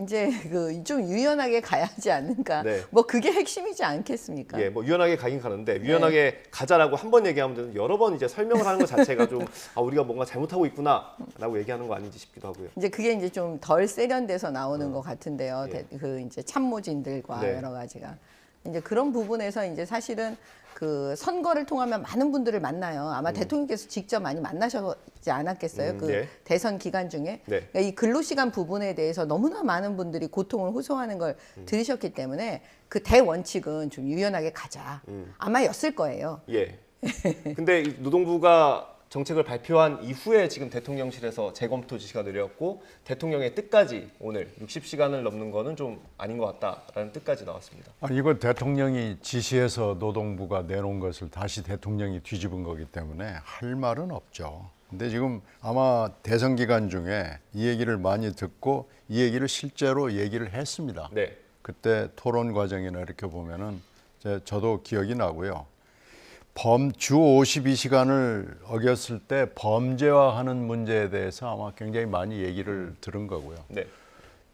이제 그 좀 유연하게 가야지 않는가. 네. 뭐 그게 핵심이지 않겠습니까? 예, 뭐 유연하게 가긴 가는데 유연하게 가자라고 한 번 얘기하면 여러 번 이제 설명을 하는 것 자체가 좀 우리가 뭔가 잘못하고 있구나라고 얘기하는 거 아닌지 싶기도 하고요. 이제 그게 이제 좀 덜 세련돼서 나오는 것 같은데요. 예. 그 이제 참모진들과 네. 여러 가지가 이제 그런 부분에서 이제 사실은 그 선거를 통하면 많은 분들을 만나요. 아마 대통령께서 직접 많이 만나셨지 않았겠어요? 그 네. 대선 기간 중에. 네. 그러니까 이 근로시간 부분에 대해서 너무나 많은 분들이 고통을 호소하는 걸 들으셨기 때문에 그 대원칙은 좀 유연하게 가자. 아마였을 거예요. 예. 근데 이 노동부가 정책을 발표한 이후에 지금 대통령실에서 재검토 지시가 내렸고 대통령의 뜻까지 오늘 60시간을 넘는 거는 좀 아닌 것 같다라는 뜻까지 나왔습니다. 이걸 대통령이 지시해서 노동부가 내놓은 것을 다시 대통령이 뒤집은 거기 때문에 할 말은 없죠. 근데 지금 아마 대선 기간 중에 이 얘기를 많이 듣고 이 얘기를 실제로 얘기를 했습니다. 네. 그때 토론 과정이나 이렇게 보면은 저도 기억이 나고요. 주 52시간을 어겼을 때 범죄화하는 문제에 대해서 아마 굉장히 많이 얘기를 들은 거고요. 네.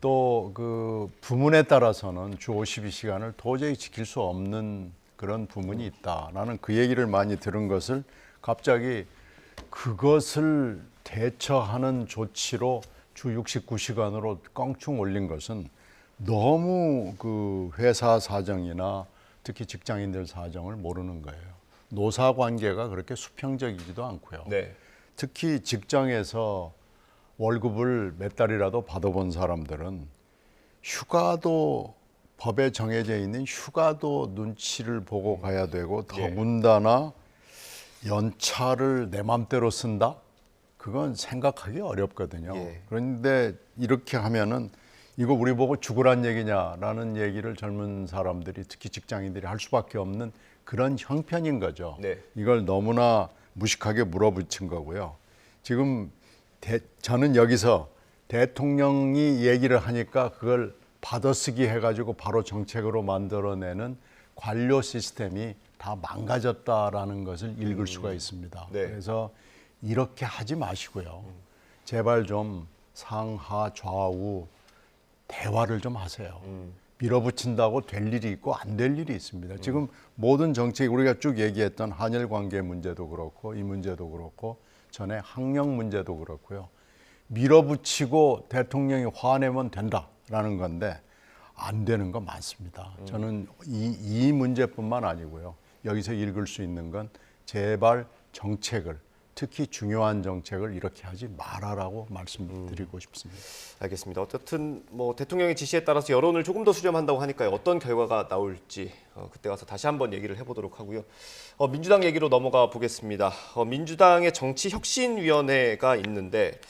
또 그 부문에 따라서는 주 52시간을 도저히 지킬 수 없는 그런 부문이 있다라는 그 얘기를 많이 들은 것을 갑자기 그것을 대처하는 조치로 주 69시간으로 껑충 올린 것은 너무 그 회사 사정이나 특히 직장인들 사정을 모르는 거예요. 노사 관계가 그렇게 수평적이지도 않고요. 네. 특히 직장에서 월급을 몇 달이라도 받아본 사람들은 휴가도 법에 정해져 있는 휴가도 눈치를 보고 가야 되고 더군다나 연차를 내 맘대로 쓴다? 그건 생각하기 어렵거든요. 예. 그런데 이렇게 하면은 이거 우리 보고 죽으란 얘기냐라는 얘기를 젊은 사람들이 특히 직장인들이 할 수밖에 없는 그런 형편인 거죠. 네. 이걸 너무나 무식하게 물어붙인 거고요. 지금 저는 여기서 대통령이 얘기를 하니까 그걸 받아쓰기 해가지고 바로 정책으로 만들어내는 관료 시스템이 다 망가졌다라는 것을 읽을 수가 있습니다. 네. 그래서 이렇게 하지 마시고요. 제발 좀 상하 좌우 대화를 좀 하세요. 밀어붙인다고 될 일이 있고 안 될 일이 있습니다. 지금 모든 정책 우리가 쭉 얘기했던 한일 관계 문제도 그렇고 이 문제도 그렇고 전에 학력 문제도 그렇고요. 밀어붙이고 대통령이 화내면 된다라는 건데 안 되는 거 많습니다. 저는 이 문제뿐만 아니고요. 여기서 읽을 수 있는 건 제발 정책을 특히 중요한 정책을 이렇게 하지 말아라고 말씀드리고 싶습니다. 알겠습니다. 어쨌든 뭐 대통령의 지시에 따라서 여론을 조금 더 수렴한다고 하니까요. 어떤 결과가 나올지 그때 가서 다시 한번 얘기를 해보도록 하고요. 민주당 얘기로 넘어가 보겠습니다. 민주당의 정치혁신위원회가 있는데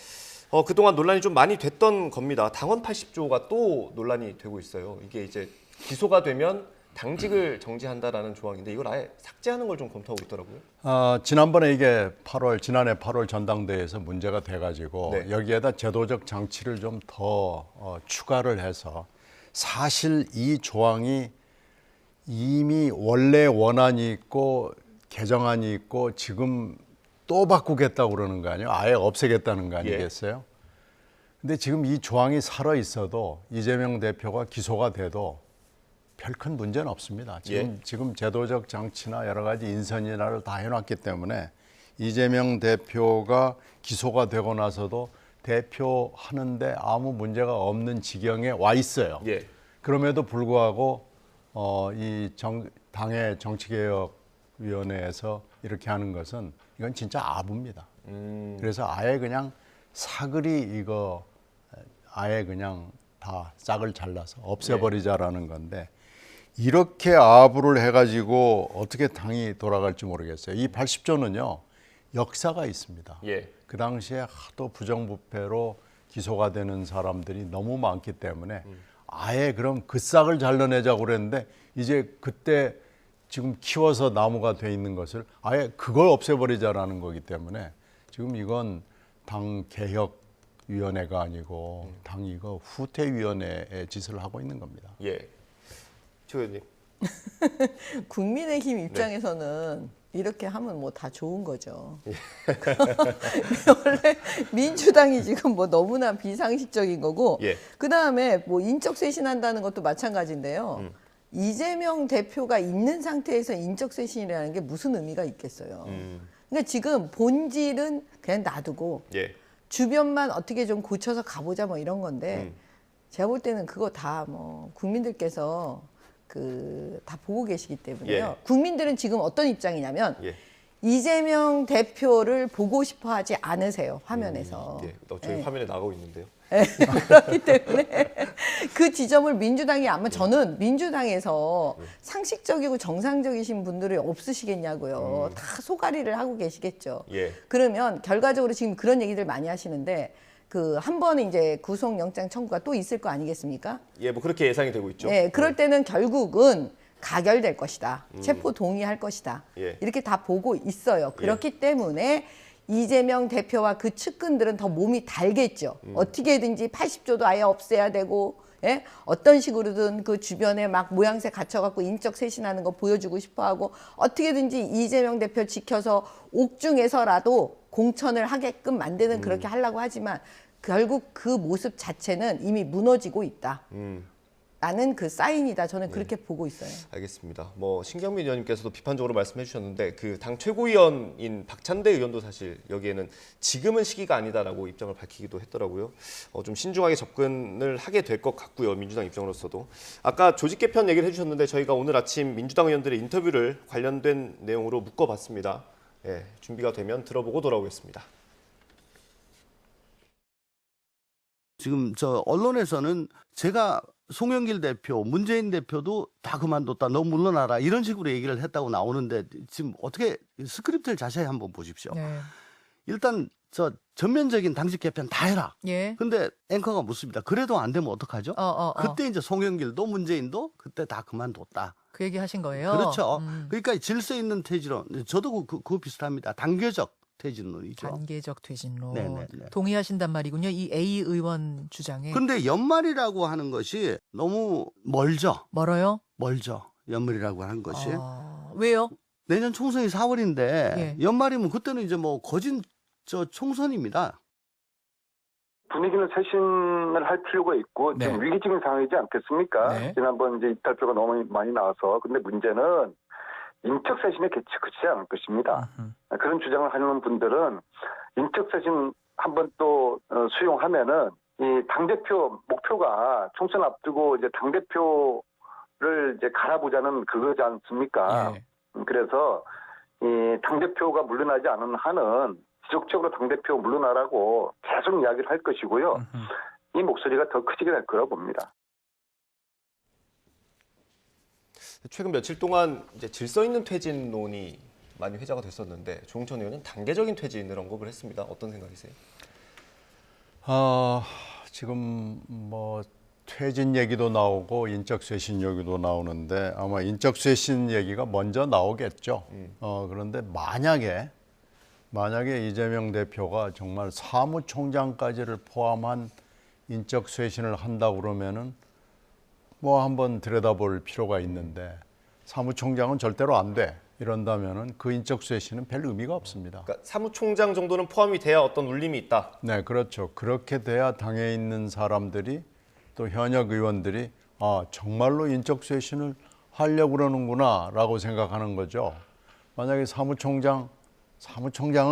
그동안 논란이 좀 많이 됐던 겁니다. 당원 80조가 또 논란이 되고 있어요. 이게 이제 기소가 되면 당직을 정지한다라는 조항인데 이걸 아예 삭제하는 걸 좀 검토하고 있더라고요. 지난번에 이게 지난해 8월 전당대회에서 문제가 돼가지고 네. 여기에다 제도적 장치를 좀 더 추가를 해서 사실 이 조항이 이미 원래 원안이 있고 개정안이 있고 지금 또 바꾸겠다고 그러는 거 아니에요? 아예 없애겠다는 거 아니겠어요? 근데 지금 이 조항이 살아 있어도 이재명 대표가 기소가 돼도 별 큰 문제는 없습니다. 지금 제도적 장치나 여러 가지 인선이나를 다 해놨기 때문에 이재명 대표가 기소가 되고 나서도 대표하는데 아무 문제가 없는 지경에 와 있어요. 그럼에도 불구하고 당의 정치개혁위원회에서 이렇게 하는 것은 이건 진짜 아부입니다. 그래서 아예 그냥 사글이 이거 아예 그냥 다 싹을 잘라서 없애버리자라는 건데 이렇게 아부를 해가지고 어떻게 당이 돌아갈지 모르겠어요. 이 80조는요 역사가 있습니다. 그 당시에 하도 부정부패로 기소가 되는 사람들이 너무 많기 때문에 아예 그럼 그 싹을 잘라내자고 그랬는데 이제 그때 지금 키워서 나무가 돼 있는 것을 아예 그걸 없애버리자라는 거기 때문에 지금 이건 당 개혁위원회가 아니고 당 이거 후퇴위원회의 짓을 하고 있는 겁니다. 조 의원님. 국민의힘 입장에서는 이렇게 하면 뭐 다 좋은 거죠. 원래 민주당이 지금 뭐 너무나 비상식적인 거고, 그 다음에 뭐 인적 쇄신한다는 것도 마찬가지인데요. 이재명 대표가 있는 상태에서 인적 쇄신이라는 게 무슨 의미가 있겠어요. 그러니까 지금 본질은 그냥 놔두고 주변만 어떻게 좀 고쳐서 가보자 뭐 이런 건데 제가 볼 때는 그거 다 뭐 국민들께서 다 보고 계시기 때문에요. 국민들은 지금 어떤 입장이냐면 이재명 대표를 보고 싶어 하지 않으세요. 화면에서. 저희 화면에 나가고 있는데요. 그렇기 때문에 그 지점을 민주당이 아마 저는 민주당에서 상식적이고 정상적이신 분들이 없으시겠냐고요. 다 소가리를 하고 계시겠죠. 그러면 결과적으로 지금 그런 얘기들 많이 하시는데 한 번은 이제 구속영장 청구가 또 있을 거 아니겠습니까? 뭐 그렇게 예상이 되고 있죠. 그럴 때는 결국은 가결될 것이다. 체포 동의할 것이다. 이렇게 다 보고 있어요. 그렇기 때문에 이재명 대표와 그 측근들은 더 몸이 달겠죠. 어떻게든지 80조도 아예 없애야 되고 어떤 식으로든 그 주변에 막 모양새 갖춰갖고 인적 쇄신하는 거 보여주고 싶어하고 어떻게든지 이재명 대표 지켜서 옥중에서라도 공천을 하게끔 만드는 그렇게 하려고 하지만 결국 그 모습 자체는 이미 무너지고 있다. 라는 그 사인이다. 저는 그렇게 보고 있어요. 알겠습니다. 신경민 의원님께서도 비판적으로 말씀해 주셨는데 그 당 최고위원인 박찬대 의원도 사실 여기에는 지금은 시기가 아니다라고 입장을 밝히기도 했더라고요. 좀 신중하게 접근을 하게 될 것 같고요. 민주당 입장으로서도. 아까 조직 개편 얘기를 해주셨는데 저희가 오늘 아침 민주당 의원들의 인터뷰를 관련된 내용으로 묶어봤습니다. 준비가 되면 들어보고 돌아오겠습니다. 지금 언론에서는 제가 송영길 대표, 문재인 대표도 다 그만뒀다, 너 물러나라 이런 식으로 얘기를 했다고 나오는데 지금 어떻게 스크립트를 자세히 한번 보십시오. 일단 전면적인 당직 개편 다 해라. 근데 앵커가 묻습니다. 그래도 안 되면 어떡하죠? 그때 이제 송영길도 문재인도 그때 다 그만뒀다. 그 얘기 하신 거예요? 그렇죠. 그러니까 질서 있는 퇴진론, 저도 그거 비슷합니다. 단계적 퇴진론이죠. 단계적 퇴진론. 네네네. 동의하신단 말이군요. 이 A 의원 주장에. 근데 연말이라고 하는 것이 너무 멀죠. 멀어요? 멀죠. 연말이라고 하는 것이. 왜요? 내년 총선이 4월인데 연말이면 그때는 이제 뭐 거진 총선입니다. 분위기는 쇄신을 할 필요가 있고 지금 위기적인 상황이지 않겠습니까? 지난번 이제 이탈표가 너무 많이 나와서 근데 문제는 인적 쇄신에 그치지 않을 것입니다. 그런 주장을 하는 분들은 인적 쇄신 한번 또 수용하면은 이 당대표 목표가 총선 앞두고 이제 당대표를 이제 갈아보자는 그거지 않습니까? 그래서 이 당대표가 물러나지 않은 한은 지속적으로 당대표 물러나라고 계속 이야기를 할 것이고요. 이 목소리가 더 커지게 될 거라고 봅니다. 최근 며칠 동안 이제 질서 있는 퇴진론이 많이 회자가 됐었는데 조홍천 의원은 단계적인 퇴진을 언급을 했습니다. 어떤 생각이세요? 지금 뭐 퇴진 얘기도 나오고 인적 쇄신 얘기도 나오는데 아마 인적 쇄신 얘기가 먼저 나오겠죠. 그런데 만약에 이재명 대표가 정말 사무총장까지를 포함한 인적 쇄신을 한다고 그러면은 뭐 한번 들여다볼 필요가 있는데 사무총장은 절대로 안 돼. 이런다면은 그 인적 쇄신은 별 의미가 없습니다. 그러니까 사무총장 정도는 포함이 돼야 어떤 울림이 있다. 네, 그렇죠. 그렇게 돼야 당에 있는 사람들이 또 현역 의원들이 정말로 인적 쇄신을 하려고 그러는구나라고 생각하는 거죠. 만약에 사무총장은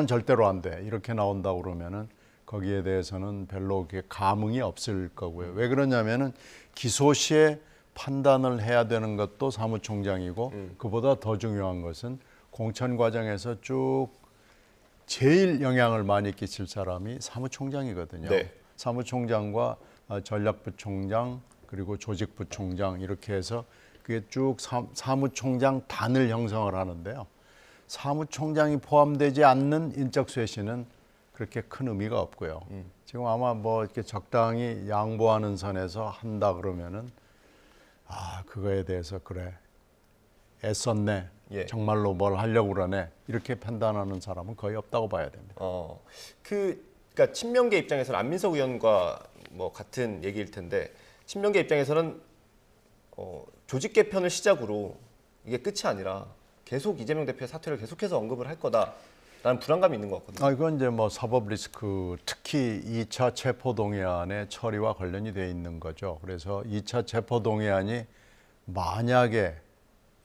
절대로 안 돼. 이렇게 나온다고 그러면은 거기에 대해서는 별로 그렇게 감흥이 없을 거고요. 왜 그러냐면은 기소 시에 판단을 해야 되는 것도 사무총장이고 그보다 더 중요한 것은 공천 과정에서 쭉 제일 영향을 많이 끼칠 사람이 사무총장이거든요. 네. 사무총장과 전략부총장 그리고 조직부총장 이렇게 해서 그게 쭉 사무총장 단을 형성을 하는데요. 사무총장이 포함되지 않는 인적 쇄신은 그렇게 큰 의미가 없고요. 지금 아마 뭐 이렇게 적당히 양보하는 선에서 한다 그러면은 그거에 대해서 그래 애썼네. 정말로 뭘 하려고 그러네. 이렇게 판단하는 사람은 거의 없다고 봐야 됩니다. 그러니까 친명계 입장에서는 안민석 의원과 뭐 같은 얘기일 텐데 친명계 입장에서는 조직 개편을 시작으로 이게 끝이 아니라 계속 이재명 대표의 사퇴를 계속해서 언급을 할 거다라는 불안감이 있는 것 같거든요. 이건 이제 뭐 사법 리스크, 특히 2차 체포동의안의 처리와 관련이 돼 있는 거죠. 그래서 2차 체포동의안이 만약에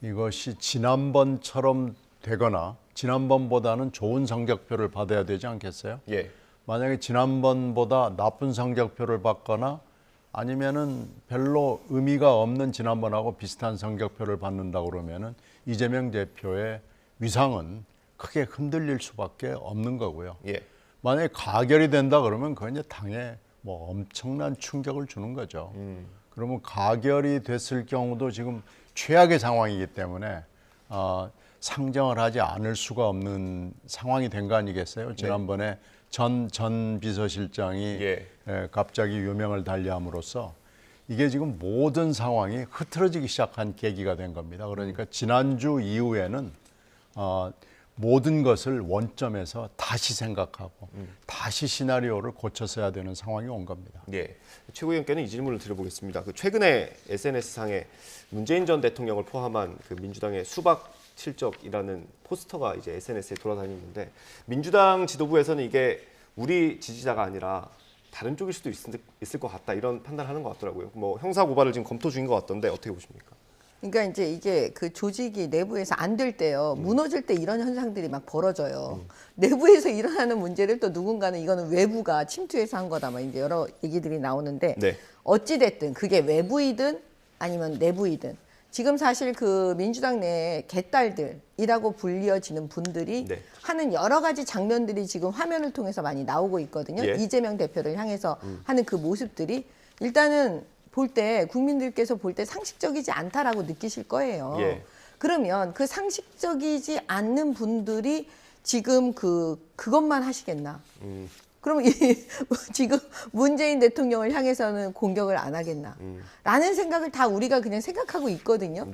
이것이 지난번처럼 되거나 지난번보다는 좋은 성적표를 받아야 되지 않겠어요? 예. 만약에 지난번보다 나쁜 성적표를 받거나 아니면은 별로 의미가 없는 지난번하고 비슷한 성적표를 받는다고 그러면은 이재명 대표의 위상은 크게 흔들릴 수밖에 없는 거고요. 예. 만약에 가결이 된다 그러면 그건 이제 당에 뭐 엄청난 충격을 주는 거죠. 그러면 가결이 됐을 경우도 지금 최악의 상황이기 때문에 상정을 하지 않을 수가 없는 상황이 된 거 아니겠어요? 지난번에 전 비서실장이 갑자기 유명을 달리함으로써 이게 지금 모든 상황이 흐트러지기 시작한 계기가 된 겁니다. 그러니까 지난주 이후에는 모든 것을 원점에서 다시 생각하고 다시 시나리오를 고쳐서야 되는 상황이 온 겁니다. 예. 최 의원께는 이 질문을 드려보겠습니다. 최근에 SNS상에 문재인 전 대통령을 포함한 민주당의 수박 실적이라는 포스터가 이제 SNS에 돌아다니는데 민주당 지도부에서는 이게 우리 지지자가 아니라 다른 쪽일 수도 있을 것 같다 이런 판단을 하는 것 같더라고요. 뭐 형사 고발을 지금 검토 중인 것 같던데 어떻게 보십니까? 그러니까 이제 이게 그 조직이 내부에서 안 될 때요. 무너질 때 이런 현상들이 막 벌어져요. 내부에서 일어나는 문제를 또 누군가는 이거는 외부가 침투해서 한 거다. 막 이제 여러 얘기들이 나오는데 어찌 됐든 그게 외부이든 아니면 내부이든 지금 사실 그 민주당 내 개딸들이라고 불리어지는 분들이 하는 여러 가지 장면들이 지금 화면을 통해서 많이 나오고 있거든요. 이재명 대표를 향해서 하는 그 모습들이 일단은 볼 때 국민들께서 볼 때 상식적이지 않다라고 느끼실 거예요. 그러면 그 상식적이지 않는 분들이 지금 그것만 하시겠나? 그럼 지금 문재인 대통령을 향해서는 공격을 안 하겠나? 라는 생각을 다 우리가 그냥 생각하고 있거든요.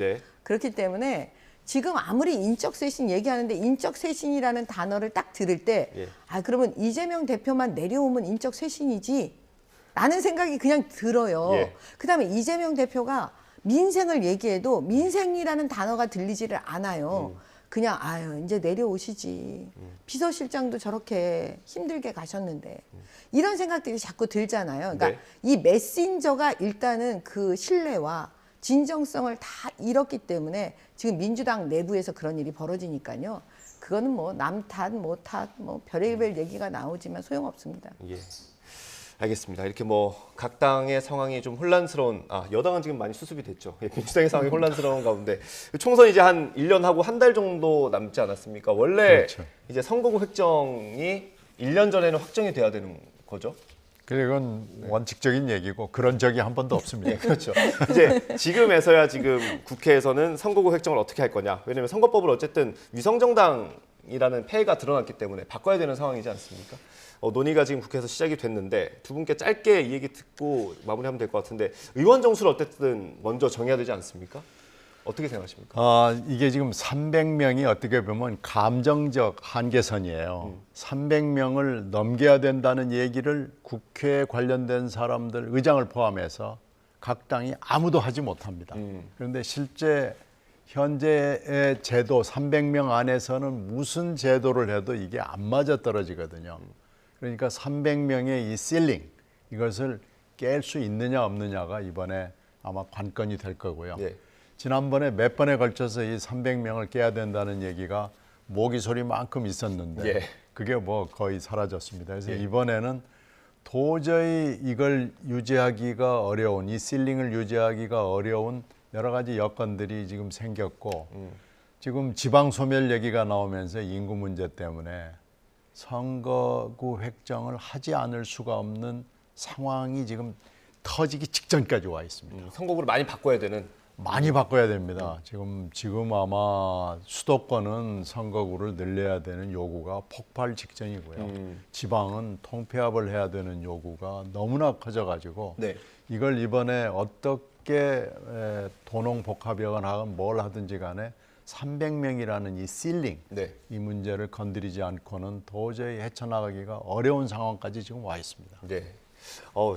그렇기 때문에 지금 아무리 인적 쇄신 얘기하는데 인적 쇄신이라는 단어를 딱 들을 때 그러면 이재명 대표만 내려오면 인적 쇄신이지 라는 생각이 그냥 들어요. 그다음에 이재명 대표가 민생을 얘기해도 민생이라는 단어가 들리지를 않아요. 그냥 이제 내려오시지. 비서실장도 저렇게 힘들게 가셨는데. 이런 생각들이 자꾸 들잖아요. 그러니까 이 메신저가 일단은 그 신뢰와 진정성을 다 잃었기 때문에 지금 민주당 내부에서 그런 일이 벌어지니까요. 그거는 뭐 남 탓, 뭐 탓, 뭐 별의별 얘기가 나오지만 소용없습니다. 알겠습니다. 이렇게 각 당의 상황이 좀 혼란스러운, 여당은 지금 많이 수습이 됐죠. 민주당의 상황이 혼란스러운 가운데 총선 이제 한 1년 하고 한 달 정도 남지 않았습니까? 원래 이제 선거구 획정이 1년 전에는 확정이 돼야 되는 거죠. 그건 원칙적인 얘기고 그런 적이 한 번도 없습니다. 네, 그렇죠. 이제 지금에서야 지금 국회에서는 선거구 획정을 어떻게 할 거냐. 왜냐하면 선거법을 어쨌든 위성정당이라는 폐해가 드러났기 때문에 바꿔야 되는 상황이지 않습니까? 논의가 지금 국회에서 시작이 됐는데 두 분께 짧게 이 얘기 듣고 마무리하면 될 것 같은데 의원 정수를 어쨌든 먼저 정해야 되지 않습니까? 어떻게 생각하십니까? 이게 지금 300명이 어떻게 보면 감정적 한계선이에요. 300명을 넘겨야 된다는 얘기를 국회에 관련된 사람들, 의장을 포함해서 각 당이 아무도 하지 못합니다. 그런데 실제 현재의 제도 300명 안에서는 무슨 제도를 해도 이게 안 맞아 떨어지거든요. 그러니까 300명의 이 실링, 이것을 깰 수 있느냐 없느냐가 이번에 아마 관건이 될 거고요. 예. 지난번에 몇 번에 걸쳐서 이 300명을 깨야 된다는 얘기가 모기 소리만큼 있었는데 예. 그게 뭐 거의 사라졌습니다. 그래서 예. 이번에는 도저히 이걸 유지하기가 어려운, 이 실링을 유지하기가 어려운 여러 가지 여건들이 지금 생겼고 지금 지방 소멸 얘기가 나오면서 인구 문제 때문에 선거구 획정을 하지 않을 수가 없는 상황이 지금 터지기 직전까지 와 있습니다. 선거구를 많이 바꿔야 되는. 많이 바꿔야 됩니다. 지금 아마 수도권은 선거구를 늘려야 되는 요구가 폭발 직전이고요. 지방은 통폐합을 해야 되는 요구가 너무나 커져가지고 네. 이걸 이번에 어떻게 도농복합이건 하건 뭘 하든지 간에 300명이라는 이 실링, 네. 이 문제를 건드리지 않고는 도저히 헤쳐나가기가 어려운 상황까지 지금 와 있습니다. 네.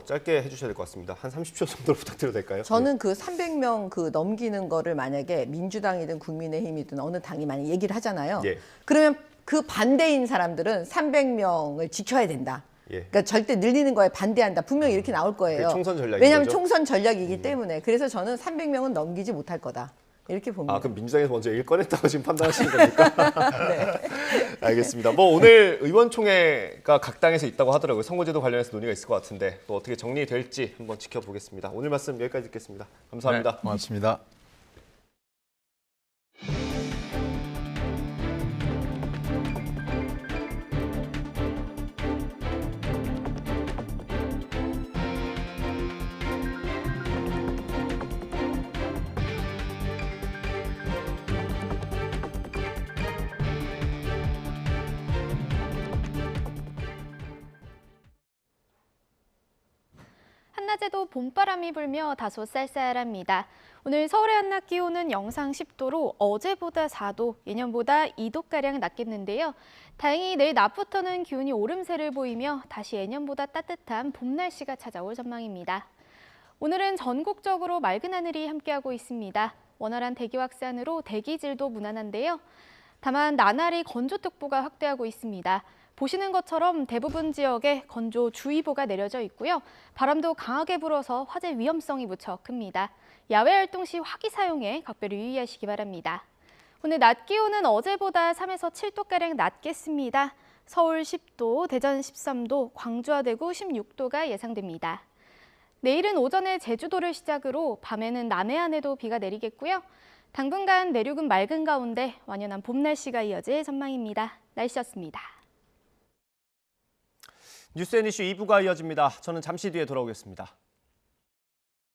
짧게 해주셔야 될 것 같습니다. 한 30초 정도 부탁드려도 될까요? 저는 그 300명 그 넘기는 거를 만약에 민주당이든 국민의힘이든 어느 당이 만약 얘기를 하잖아요. 예. 그러면 그 반대인 사람들은 300명을 지켜야 된다. 예. 그러니까 절대 늘리는 거에 반대한다. 분명히 이렇게 나올 거예요. 총선 전략인 왜냐하면 거죠? 총선 전략이기 때문에. 그래서 저는 300명은 넘기지 못할 거다. 이렇게 봅니다. 그럼 민주당에서 먼저 얘기를 꺼냈다고 지금 판단하시는 겁니까? 네. 알겠습니다. 오늘 의원총회가 각 당에서 있다고 하더라고요. 선거제도 관련해서 논의가 있을 것 같은데 또 어떻게 정리될지 한번 지켜보겠습니다. 오늘 말씀 여기까지 듣겠습니다. 감사합니다. 네, 고맙습니다. 한낮에도 봄바람이 불며 다소 쌀쌀합니다. 오늘 서울의 한낮 기온은 영상 10도로 어제보다 4도, 예년보다 2도가량 낮겠는데요. 다행히 내일 낮부터는 기온이 오름세를 보이며 다시 예년보다 따뜻한 봄 날씨가 찾아올 전망입니다. 오늘은 전국적으로 맑은 하늘이 함께하고 있습니다. 원활한 대기 확산으로 대기질도 무난한데요. 다만 나날이 건조특보가 확대하고 있습니다. 보시는 것처럼 대부분 지역에 건조주의보가 내려져 있고요. 바람도 강하게 불어서 화재 위험성이 무척 큽니다. 야외 활동 시 화기 사용에 각별히 유의하시기 바랍니다. 오늘 낮 기온은 어제보다 3에서 7도가량 낮겠습니다. 서울 10도, 대전 13도, 광주와 대구 16도가 예상됩니다. 내일은 오전에 제주도를 시작으로 밤에는 남해안에도 비가 내리겠고요. 당분간 내륙은 맑은 가운데 완연한 봄 날씨가 이어질 전망입니다. 날씨였습니다. 뉴스 앤 이슈 2부가 이어집니다. 저는 잠시 뒤에 돌아오겠습니다.